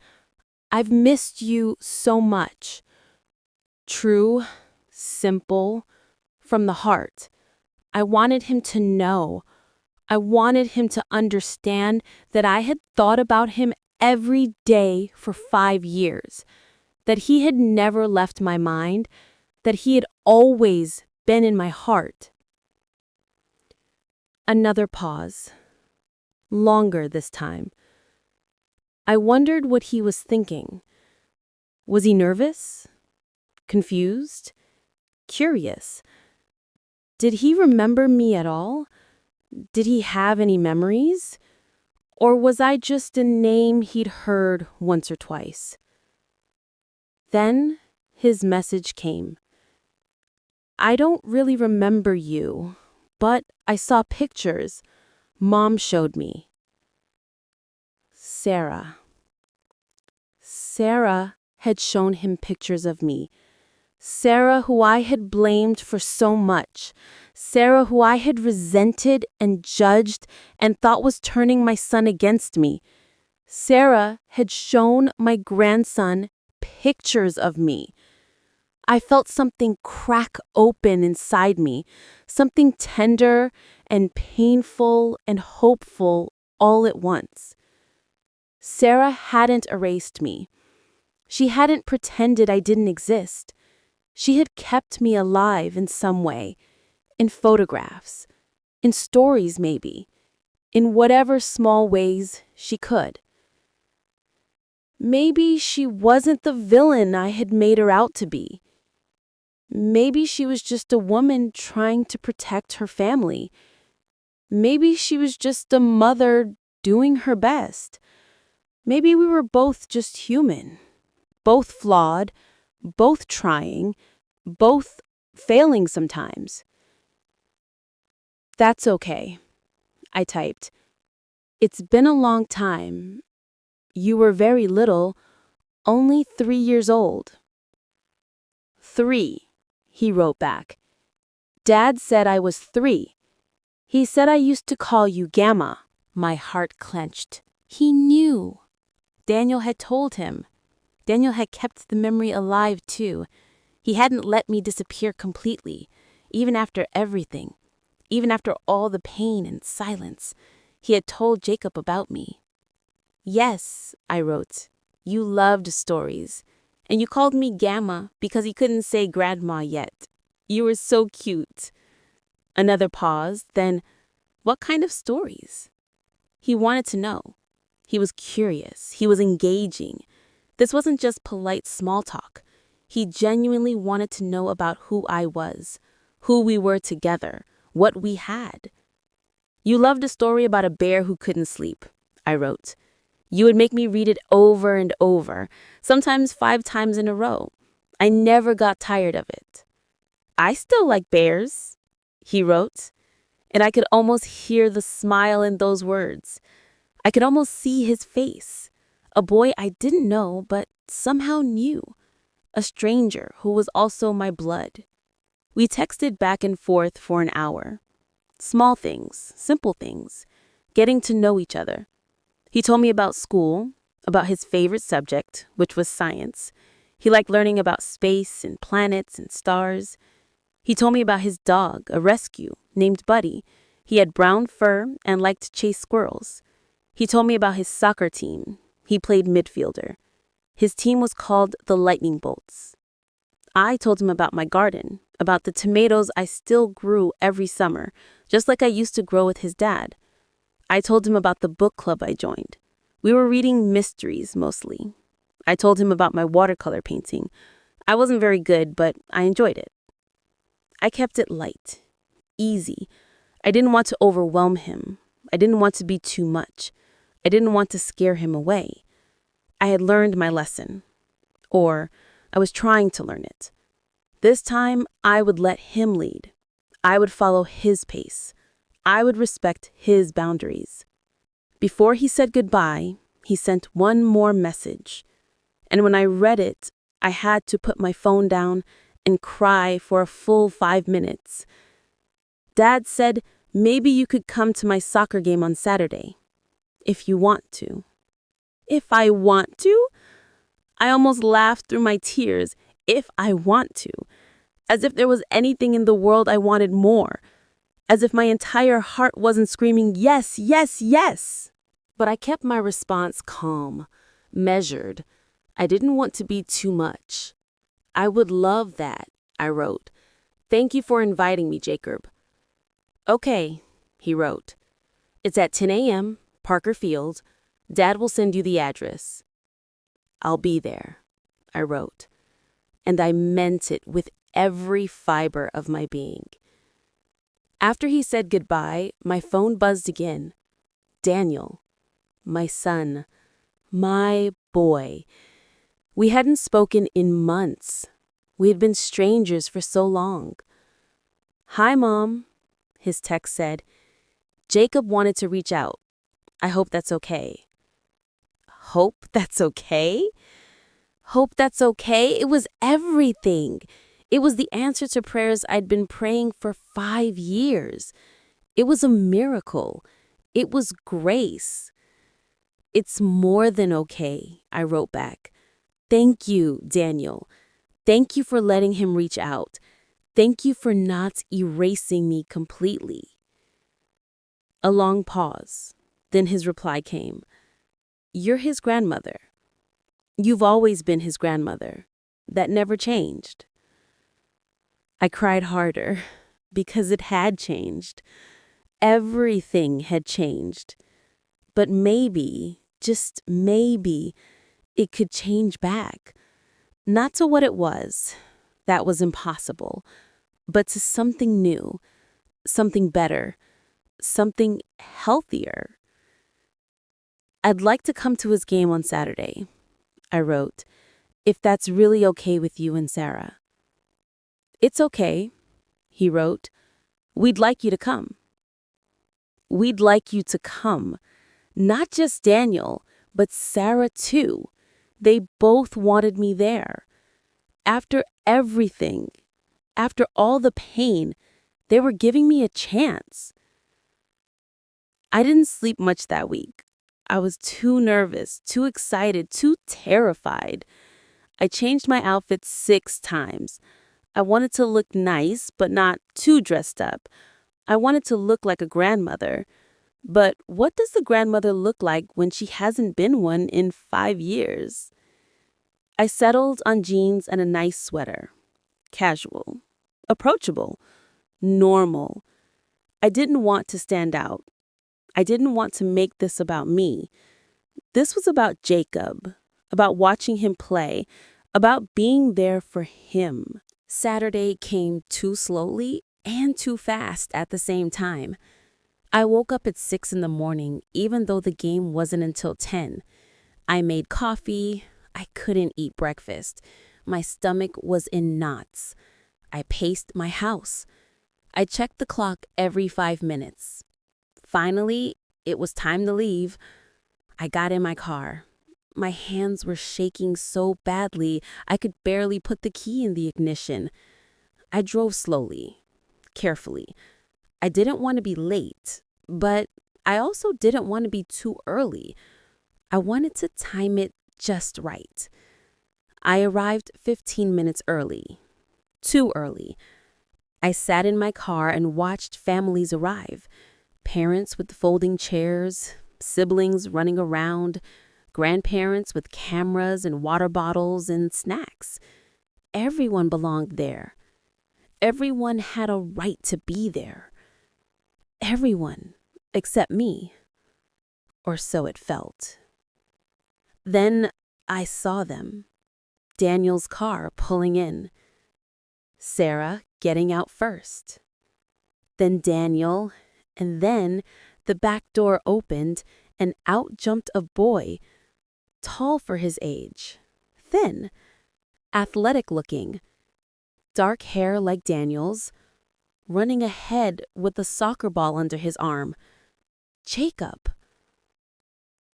I've missed you so much. True, simple, from the heart. I wanted him to know. I wanted him to understand that I had thought about him every day for 5 years, that he had never left my mind, that he had always been in my heart. Another pause. Longer this time. I wondered what he was thinking. Was he nervous? Confused? Curious? Did he remember me at all? Did he have any memories? Or was I just a name he'd heard once or twice? Then his message came. I don't really remember you, but I saw pictures. Mom showed me. Sarah. Sarah had shown him pictures of me. Sarah, who I had blamed for so much. Sarah, who I had resented and judged and thought was turning my son against me. Sarah had shown my grandson pictures of me. I felt something crack open inside me, something tender and painful and hopeful all at once. Sarah hadn't erased me. She hadn't pretended I didn't exist. She had kept me alive in some way, in photographs, in stories maybe, in whatever small ways she could. Maybe she wasn't the villain I had made her out to be. Maybe she was just a woman trying to protect her family. Maybe she was just a mother doing her best. Maybe we were both just human, both flawed, both trying, both failing sometimes. That's okay, I typed. It's been a long time. You were very little, only 3 years old. 3, he wrote back. Dad said I was 3. He said I used to call you Gamma. My heart clenched. He knew. Daniel had told him. Daniel had kept the memory alive too. He hadn't let me disappear completely, even after everything, even after all the pain and silence. He had told Jacob about me. Yes, I wrote, you loved stories, and you called me Gamma because he couldn't say grandma yet. You were so cute. Another pause, then, what kind of stories? He wanted to know. He was curious. He was engaging. This wasn't just polite small talk. He genuinely wanted to know about who I was, who we were together, what we had. You loved a story about a bear who couldn't sleep, I wrote. You would make me read it over and over, sometimes 5 times in a row. I never got tired of it. I still like bears, he wrote, and I could almost hear the smile in those words. I could almost see his face, a boy I didn't know but somehow knew, a stranger who was also my blood. We texted back and forth for an hour. Small things, simple things, getting to know each other. He told me about school, about his favorite subject, which was science. He liked learning about space and planets and stars. He told me about his dog, a rescue, named Buddy. He had brown fur and liked to chase squirrels. He told me about his soccer team. He played midfielder. His team was called the Lightning Bolts. I told him about my garden, about the tomatoes I still grew every summer, just like I used to grow with his dad. I told him about the book club I joined. We were reading mysteries mostly. I told him about my watercolor painting. I wasn't very good, but I enjoyed it. I kept it light, easy. I didn't want to overwhelm him. I didn't want to be too much. I didn't want to scare him away. I had learned my lesson. Or I was trying to learn it. This time, I would let him lead. I would follow his pace. I would respect his boundaries. Before he said goodbye, he sent one more message. And when I read it, I had to put my phone down and cry for a full 5 minutes. Dad said, maybe you could come to my soccer game on Saturday, if you want to. If I want to? I almost laughed through my tears. If I want to. As if there was anything in the world I wanted more. As if my entire heart wasn't screaming, yes, yes, yes. But I kept my response calm, measured. I didn't want to be too much. I would love that, I wrote. Thank you for inviting me, Jacob. Okay, he wrote. It's at 10 a.m., Parker Field. Dad will send you the address. I'll be there, I wrote. And I meant it with every fiber of my being. After he said goodbye, my phone buzzed again. Daniel, my son, my boy. We hadn't spoken in months. We had been strangers for so long. Hi, Mom, his text said. Jacob wanted to reach out. I hope that's okay. Hope that's okay? Hope that's okay? It was everything. It was the answer to prayers I'd been praying for 5 years. It was a miracle. It was grace. It's more than okay, I wrote back. Thank you, Daniel. Thank you for letting him reach out. Thank you for not erasing me completely. A long pause. Then his reply came. You're his grandmother. You've always been his grandmother. That never changed. I cried harder because it had changed. Everything had changed. But maybe, just maybe, it could change back. Not to what it was. That was impossible. But to something new, something better, something healthier. I'd like to come to his game on Saturday, I wrote, if that's really okay with you and Sarah. It's okay, he wrote. We'd like you to come. We'd like you to come. Not just Daniel, but Sarah too. They both wanted me there. After everything, after all the pain, they were giving me a chance. I didn't sleep much that week. I was too nervous, too excited, too terrified. I changed my outfit 6 times. I wanted to look nice, but not too dressed up. I wanted to look like a grandmother. But what does the grandmother look like when she hasn't been one in 5 years? I settled on jeans and a nice sweater. Casual, approachable, normal. I didn't want to stand out. I didn't want to make this about me. This was about Jacob, about watching him play, about being there for him. Saturday came too slowly, and too fast at the same time. I woke up at 6 in the morning, even though the game wasn't until 10. I made coffee. I couldn't eat breakfast. My stomach was in knots. I paced my house. I checked the clock every 5 minutes. Finally, it was time to leave. I got in my car. My hands were shaking so badly, I could barely put the key in the ignition. I drove slowly, carefully. I didn't want to be late, but I also didn't want to be too early. I wanted to time it just right. I arrived 15 minutes early. Too early. I sat in my car and watched families arrive. Parents with folding chairs, siblings running around, grandparents with cameras and water bottles and snacks. Everyone belonged there. Everyone had a right to be there. Everyone, except me. Or so it felt. Then I saw them. Daniel's car pulling in. Sarah getting out first. Then Daniel, and then the back door opened and out jumped a boy, tall for his age, thin, athletic looking, dark hair like Daniel's, running ahead with a soccer ball under his arm. Jacob.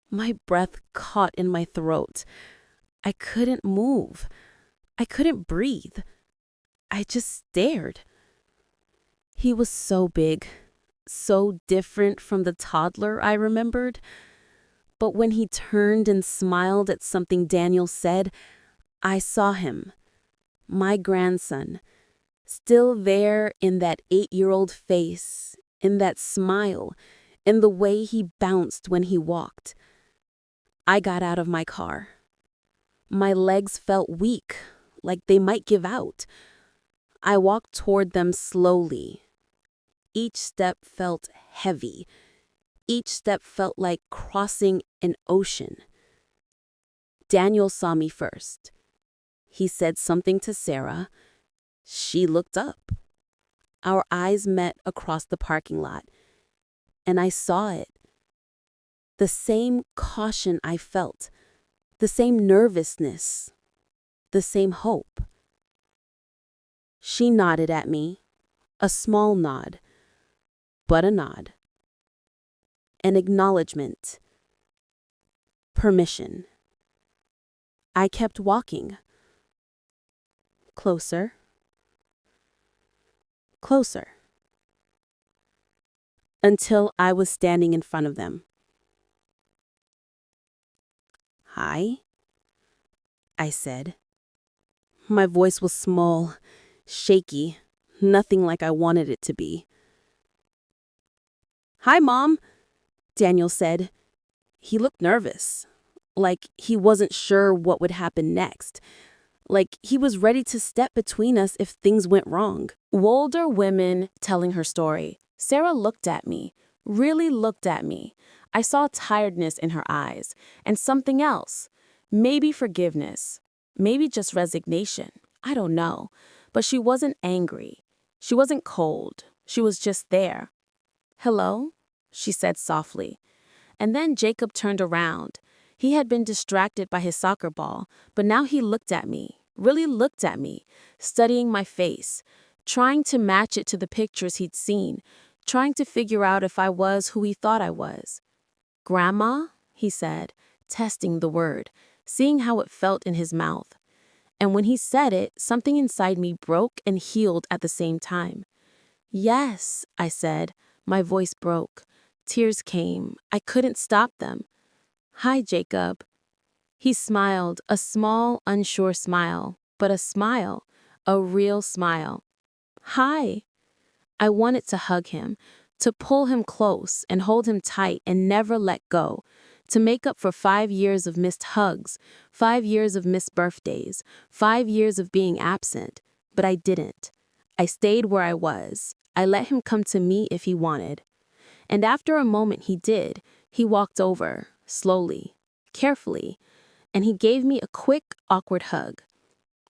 My breath caught in my throat. I couldn't move. I couldn't breathe. I just stared. He was so big, so different from the toddler I remembered. But when he turned and smiled at something Daniel said, I saw him, my grandson, still there in that 8-year-old face, in that smile, in the way he bounced when he walked. I got out of my car. My legs felt weak, like they might give out. I walked toward them slowly. Each step felt heavy. Each step felt like crossing an ocean. Daniel saw me first. He said something to Sarah. She looked up. Our eyes met across the parking lot, and I saw it. The same caution I felt, the same nervousness, the same hope. She nodded at me, a small nod, but a nod. An acknowledgement. Permission. I kept walking. Closer. Closer. Until I was standing in front of them. Hi, I said. My voice was small, shaky, nothing like I wanted it to be. Hi, Mom, Daniel said. He looked nervous, like he wasn't sure what would happen next, like he was ready to step between us if things went wrong. Older women telling her story. Sarah looked at me, really looked at me. I saw tiredness in her eyes, and something else. Maybe forgiveness, maybe just resignation. I don't know. But she wasn't angry. She wasn't cold. She was just there. Hello, she said softly. And then Jacob turned around. He had been distracted by his soccer ball, but now he looked at me, really looked at me, studying my face, trying to match it to the pictures he'd seen, trying to figure out if I was who he thought I was. Grandma, he said, testing the word, seeing how it felt in his mouth. And when he said it, something inside me broke and healed at the same time. Yes, I said. My voice broke. Tears came. I couldn't stop them. Hi, Jacob. He smiled, a small, unsure smile, but a smile, a real smile. Hi. I wanted to hug him, to pull him close and hold him tight and never let go, to make up for 5 years of missed hugs, 5 years of missed birthdays, 5 years of being absent. But I didn't. I stayed where I was. I let him come to me if he wanted. And after a moment he did. He walked over, slowly, carefully, and he gave me a quick, awkward hug.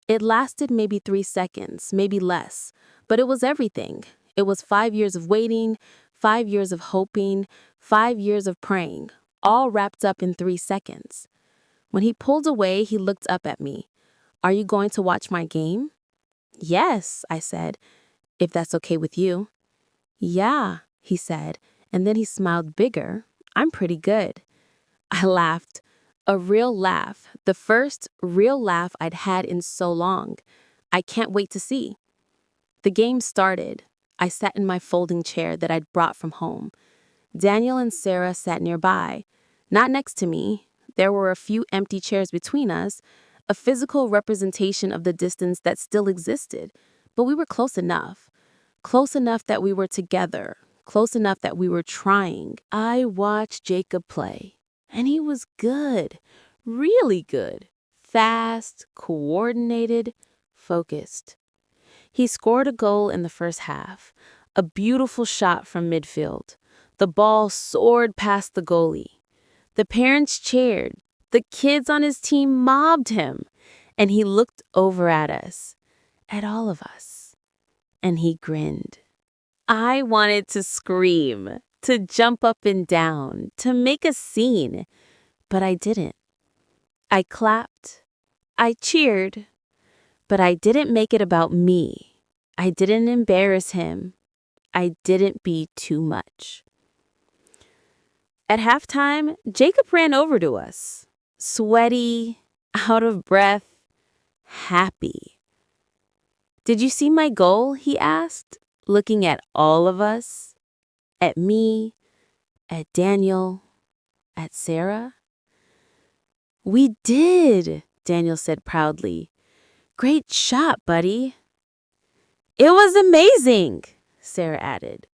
It lasted maybe 3 seconds, maybe less, but it was everything. It was 5 years of waiting, 5 years of hoping, 5 years of praying, all wrapped up in 3 seconds. When he pulled away, he looked up at me. Are you going to watch my game? Yes, I said, if that's okay with you. Yeah, he said, and then he smiled bigger. I'm pretty good. I laughed. A real laugh, the first real laugh I'd had in so long. I can't wait to see. The game started. I sat in my folding chair that I'd brought from home. Daniel and Sarah sat nearby. Not next to me. There were a few empty chairs between us, a physical representation of the distance that still existed. But we were close enough. Close enough that we were together. Close enough that we were trying. I watched Jacob play. And he was good. Really good. Fast, coordinated, focused. He scored a goal in the first half. A beautiful shot from midfield. The ball soared past the goalie. The parents cheered. The kids on his team mobbed him. And he looked over at us. At all of us. And he grinned. I wanted to scream, to jump up and down, to make a scene, but I didn't. I clapped, I cheered, but I didn't make it about me. I didn't embarrass him. I didn't be too much. At halftime, Jacob ran over to us, sweaty, out of breath, happy. Did you see my goal? He asked, looking at all of us, at me, at Daniel, at Sarah. We did, Daniel said proudly. Great shot, buddy. It was amazing, Sarah added.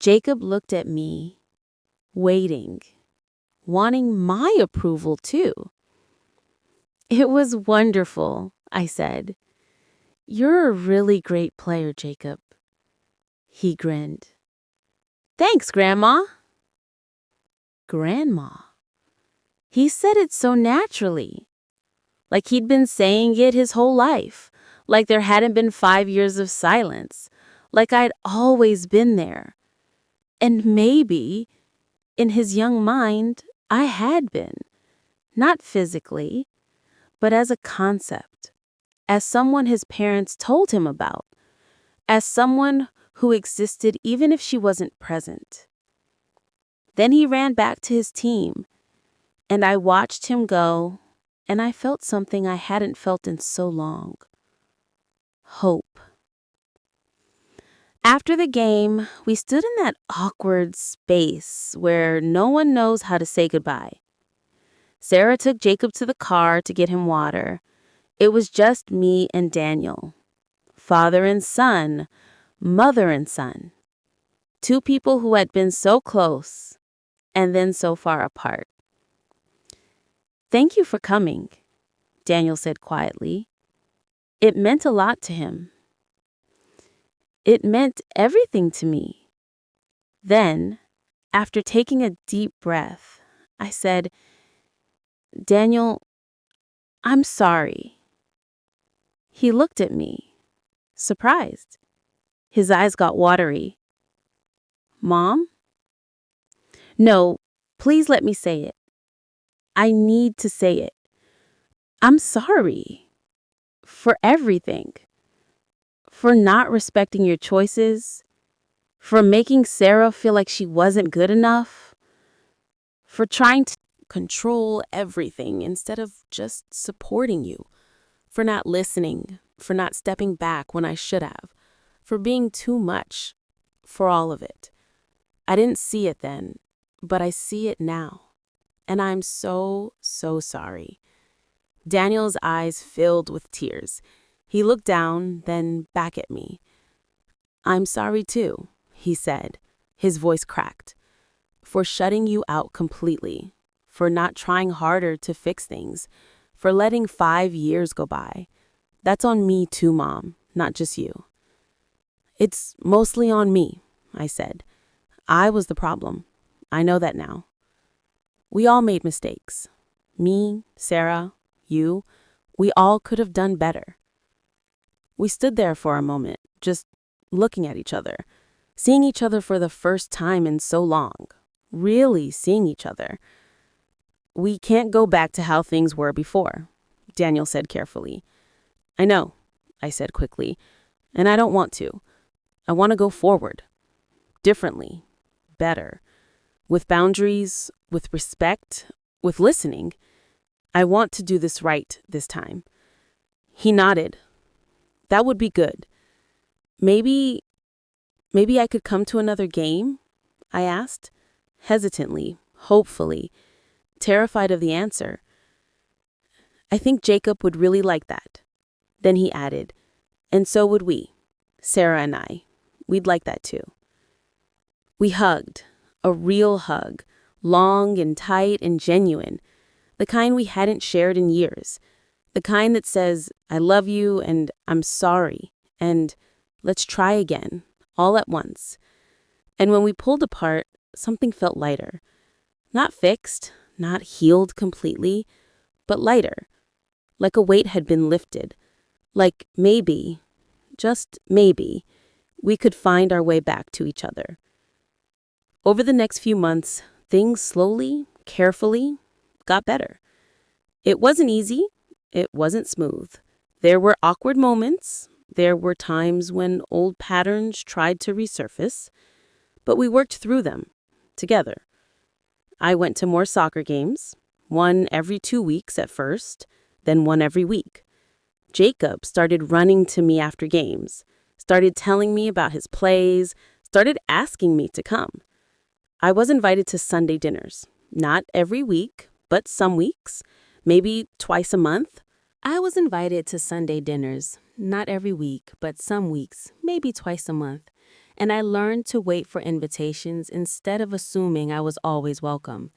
Jacob looked at me, waiting, wanting my approval too. It was wonderful, I said. You're a really great player, Jacob. He grinned. Thanks, Grandma. Grandma. He said it so naturally, like he'd been saying it his whole life, like there hadn't been 5 years of silence, like I'd always been there. And maybe, in his young mind, I had been, not physically, but as a concept, as someone his parents told him about, as someone who existed even if she wasn't present. Then he ran back to his team, and I watched him go, and I felt something I hadn't felt in so long. Hope. After the game, we stood in that awkward space where no one knows how to say goodbye. Sarah took Jacob to the car to get him water. It was just me and Daniel. Father and son, mother and son. Two people who had been so close, and then so far apart. Thank you for coming, Daniel said quietly. It meant a lot to him. It meant everything to me. Then, after taking a deep breath, I said, Daniel, I'm sorry. He looked at me, surprised. His eyes got watery. Mom? No, please let me say it. I need to say it. I'm sorry. For everything. For not respecting your choices. For making Sarah feel like she wasn't good enough. For trying to control everything instead of just supporting you. For not listening. For not stepping back when I should have. For being too much. For all of it. I didn't see it then, but I see it now. And I'm so, so sorry. Daniel's eyes filled with tears. He looked down, then back at me. I'm sorry too, he said, his voice cracked. For shutting you out completely. For not trying harder to fix things. For letting 5 years go by. That's on me too, Mom, not just you. It's mostly on me, I said. I was the problem. I know that now. We all made mistakes. Me, Sarah, you, we all could have done better. We stood there for a moment, just looking at each other, seeing each other for the first time in so long, really seeing each other. "We can't go back to how things were before," Daniel said carefully. "I know," I said quickly, "and I don't want to. I want to go forward. Differently. Better. With boundaries, with respect, with listening. I want to do this right this time." He nodded. "That would be good. Maybe I could come to another game?" I asked, hesitantly, hopefully, terrified of the answer. "I think Jacob would really like that." Then he added, "And so would we, Sarah and I. We'd like that too." We hugged, a real hug, long and tight and genuine, the kind we hadn't shared in years, the kind that says, "I love you," and "I'm sorry," and "let's try again," all at once. And when we pulled apart, something felt lighter. Not fixed, not healed completely, but lighter, like a weight had been lifted, like maybe, just maybe, we could find our way back to each other. Over the next few months, things slowly, carefully, got better. It wasn't easy. It wasn't smooth. There were awkward moments. There were times when old patterns tried to resurface, but we worked through them, together. I went to more soccer games, one every 2 weeks at first, then one every week. Jacob started running to me after games, started telling me about his plays, started asking me to come. I was invited to Sunday dinners, not every week, but some weeks, maybe twice a month. I was invited to Sunday dinners, not every week, but some weeks, maybe twice a month. And I learned to wait for invitations instead of assuming I was always welcome.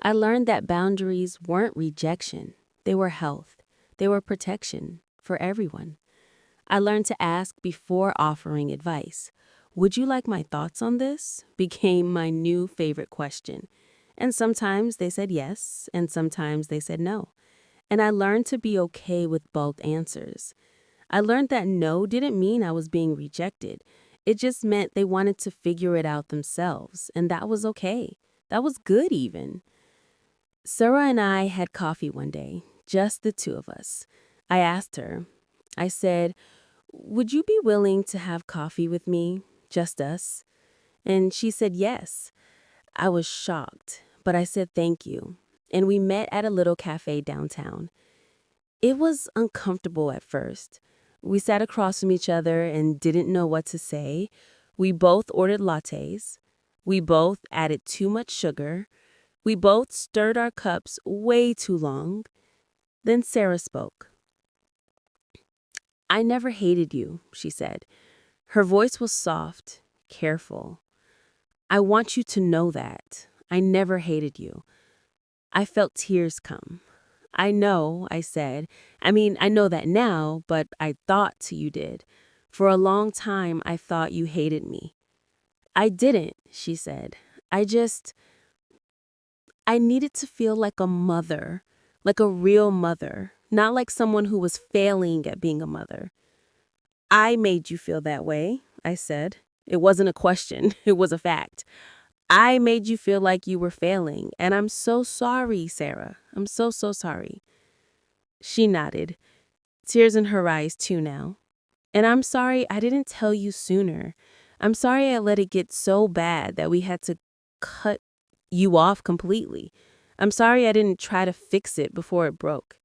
I learned that boundaries weren't rejection. They were health. They were protection for everyone. I learned to ask before offering advice. "Would you like my thoughts on this?" became my new favorite question. And sometimes they said yes, and sometimes they said no. And I learned to be okay with both answers. I learned that no didn't mean I was being rejected. It just meant they wanted to figure it out themselves, and that was okay. That was good even. Sarah and I had coffee one day, just the two of us. I asked her, I said, "Would you be willing to have coffee with me, just us?" And she said yes. I was shocked, but I said thank you. And we met at a little cafe downtown. It was uncomfortable at first. We sat across from each other and didn't know what to say. We both ordered lattes. We both added too much sugar. We both stirred our cups way too long. Then Sarah spoke. "I never hated you," she said. Her voice was soft, careful. "I want you to know that. I never hated you." I felt tears come. "I know," I said. I know that now, but I thought you did. For a long time, I thought you hated me." "I didn't," she said. I needed to feel like a mother, like a real mother, not like someone who was failing at being a mother." "I made you feel that way," I said. It wasn't a question, it was a fact. "I made you feel like you were failing, and I'm so sorry, Sarah. I'm so, so sorry." She nodded, tears in her eyes too now. "And I'm sorry I didn't tell you sooner. I'm sorry I let it get so bad that we had to cut you off completely. I'm sorry I didn't try to fix it before it broke."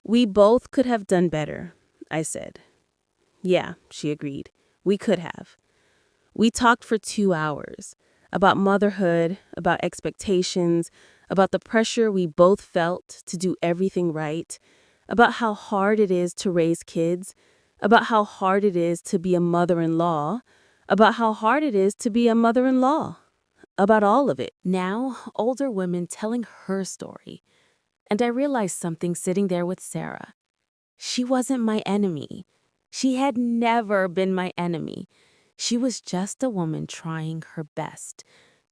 "We both could have done better," I said. "Yeah," she agreed. "We could have." We talked for 2 hours about motherhood, about expectations, about the pressure we both felt to do everything right, about how hard it is to raise kids, about how hard it is to be a mother-in-law, about how hard it is to be a mother-in-law, about all of it. Now, older women telling her story. And I realized something sitting there with Sarah. She wasn't my enemy. She had never been my enemy. She was just a woman trying her best,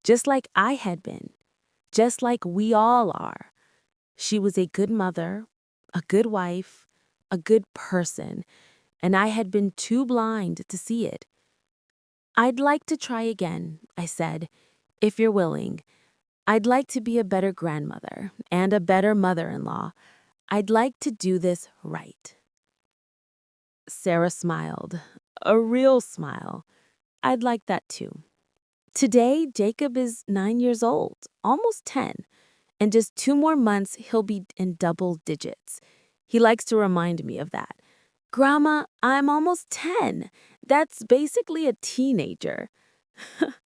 just like I had been, just like we all are. She was a good mother, a good wife, a good person, and I had been too blind to see it. I'd like to try again, I said, if you're willing. I'd like to be a better grandmother and a better mother-in-law. I'd like to do this right. Sarah smiled, a real smile. I'd like that too. Today, Jacob is 9 years old, almost 10. In just 2 more months, he'll be in double digits. He likes to remind me of that. Grandma, I'm almost 10. That's basically a teenager.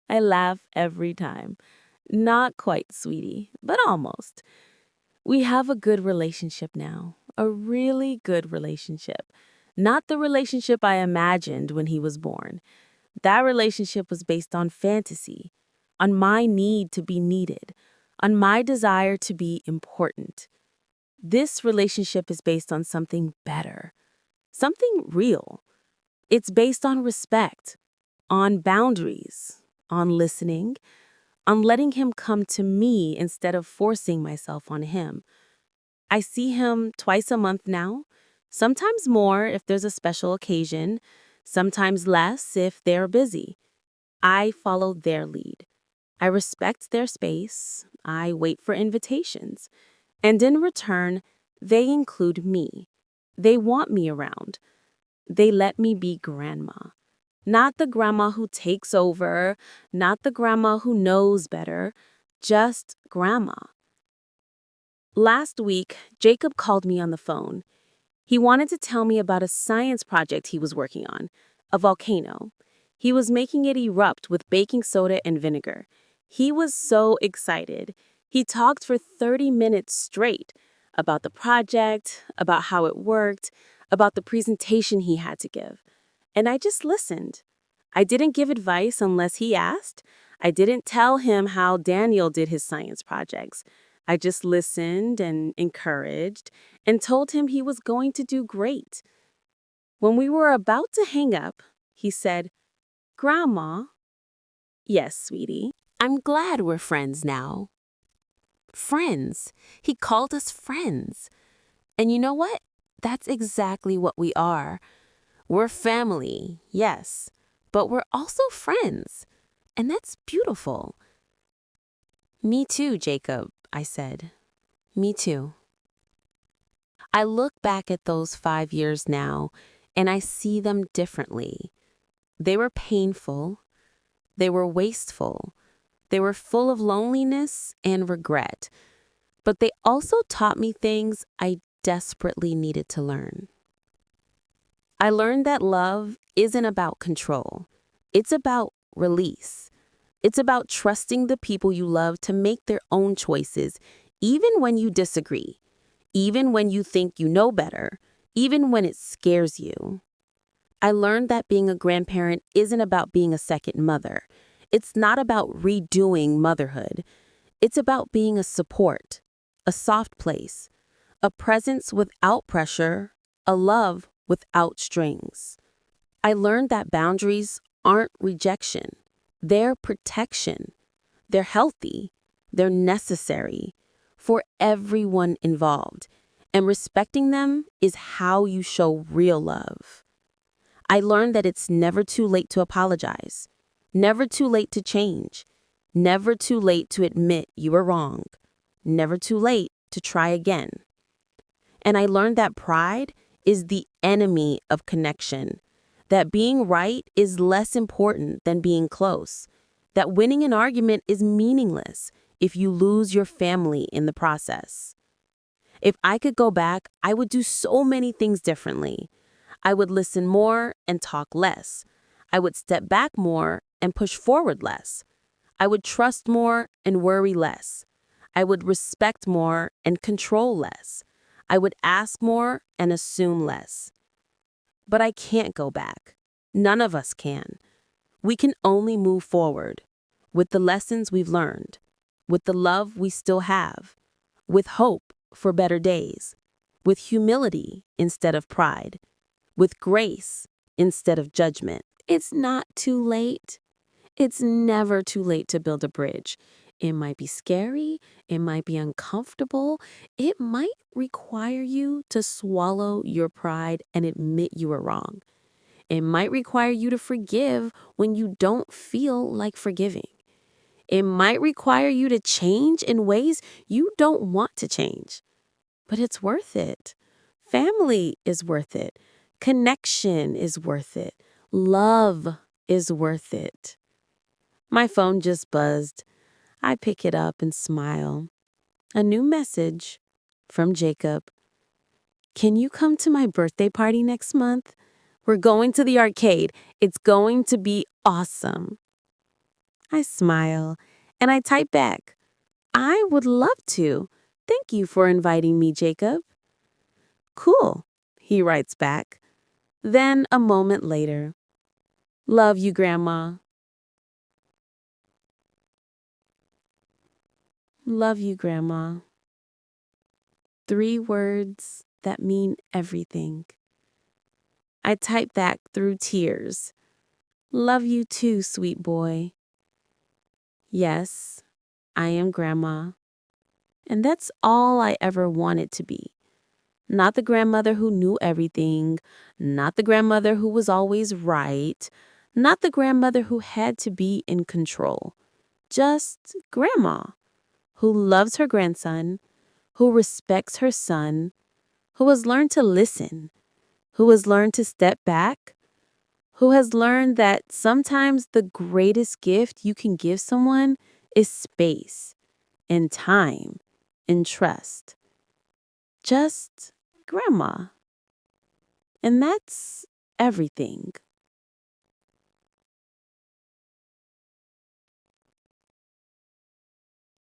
I laugh every time. Not quite, sweetie, but almost. We have a good relationship now, a really good relationship. Not the relationship I imagined when he was born. That relationship was based on fantasy, on my need to be needed, on my desire to be important. This relationship is based on something better, something real. It's based on respect, on boundaries, on listening, on letting him come to me instead of forcing myself on him. I see him twice a month now, sometimes more if there's a special occasion, sometimes less if they're busy. I follow their lead. I respect their space. I wait for invitations. And in return, they include me. They want me around. They let me be grandma. Not the grandma who takes over, not the grandma who knows better, just grandma. Last week, Jacob called me on the phone. He wanted to tell me about a science project he was working on, a volcano. He was making it erupt with baking soda and vinegar. He was so excited. He talked for 30 minutes straight about the project, about how it worked, about the presentation he had to give. And I just listened. I didn't give advice unless he asked. I didn't tell him how Daniel did his science projects. I just listened and encouraged and told him he was going to do great. When we were about to hang up, he said, "Grandma." "Yes, sweetie." I'm glad we're friends now. Friends. He called us friends. And you know what? That's exactly what we are. We're family, yes, but we're also friends. And that's beautiful. Me too, Jacob, I said. Me too. I look back at those 5 years now, and I see them differently. They were painful. They were wasteful. They were full of loneliness and regret. But they also taught me things I desperately needed to learn. I learned that love isn't about control. It's about release. It's about trusting the people you love to make their own choices, even when you disagree, even when you think you know better, even when it scares you. I learned that being a grandparent isn't about being a second mother. It's not about redoing motherhood. It's about being a support, a soft place, a presence without pressure, a love without strings. I learned that boundaries aren't rejection. They're protection. They're healthy. They're necessary for everyone involved. And respecting them is how you show real love. I learned that it's never too late to apologize, never too late to change, never too late to admit you were wrong, never too late to try again. And I learned that pride is the enemy of connection, that being right is less important than being close, that winning an argument is meaningless if you lose your family in the process. If I could go back, I would do so many things differently. I would listen more and talk less. I would step back more and push forward less. I would trust more and worry less. I would respect more and control less. I would ask more and assume less. But I can't go back. None of us can. We can only move forward with the lessons we've learned, with the love we still have, with hope for better days, with humility instead of pride, with grace instead of judgment. It's not too late. It's never too late to build a bridge. It might be scary. It might be uncomfortable. It might require you to swallow your pride and admit you were wrong. It might require you to forgive when you don't feel like forgiving. It might require you to change in ways you don't want to change. But it's worth it. Family is worth it. Connection is worth it. Love is worth it. My phone just buzzed. I pick it up and smile. A new message from Jacob. Can you come to my birthday party next month? We're going to the arcade. It's going to be awesome. I smile and I type back. I would love to. Thank you for inviting me, Jacob. Cool, he writes back. Then a moment later. Love you, Grandma. Love you, Grandma. 3 words that mean everything. I type back through tears. Love you too, sweet boy. Yes, I am Grandma. And that's all I ever wanted to be. Not the grandmother who knew everything, not the grandmother who was always right, not the grandmother who had to be in control. Just Grandma, who loves her grandson, who respects her son, who has learned to listen, who has learned to step back, who has learned that sometimes the greatest gift you can give someone is space and time and trust. Just Grandma. And that's everything.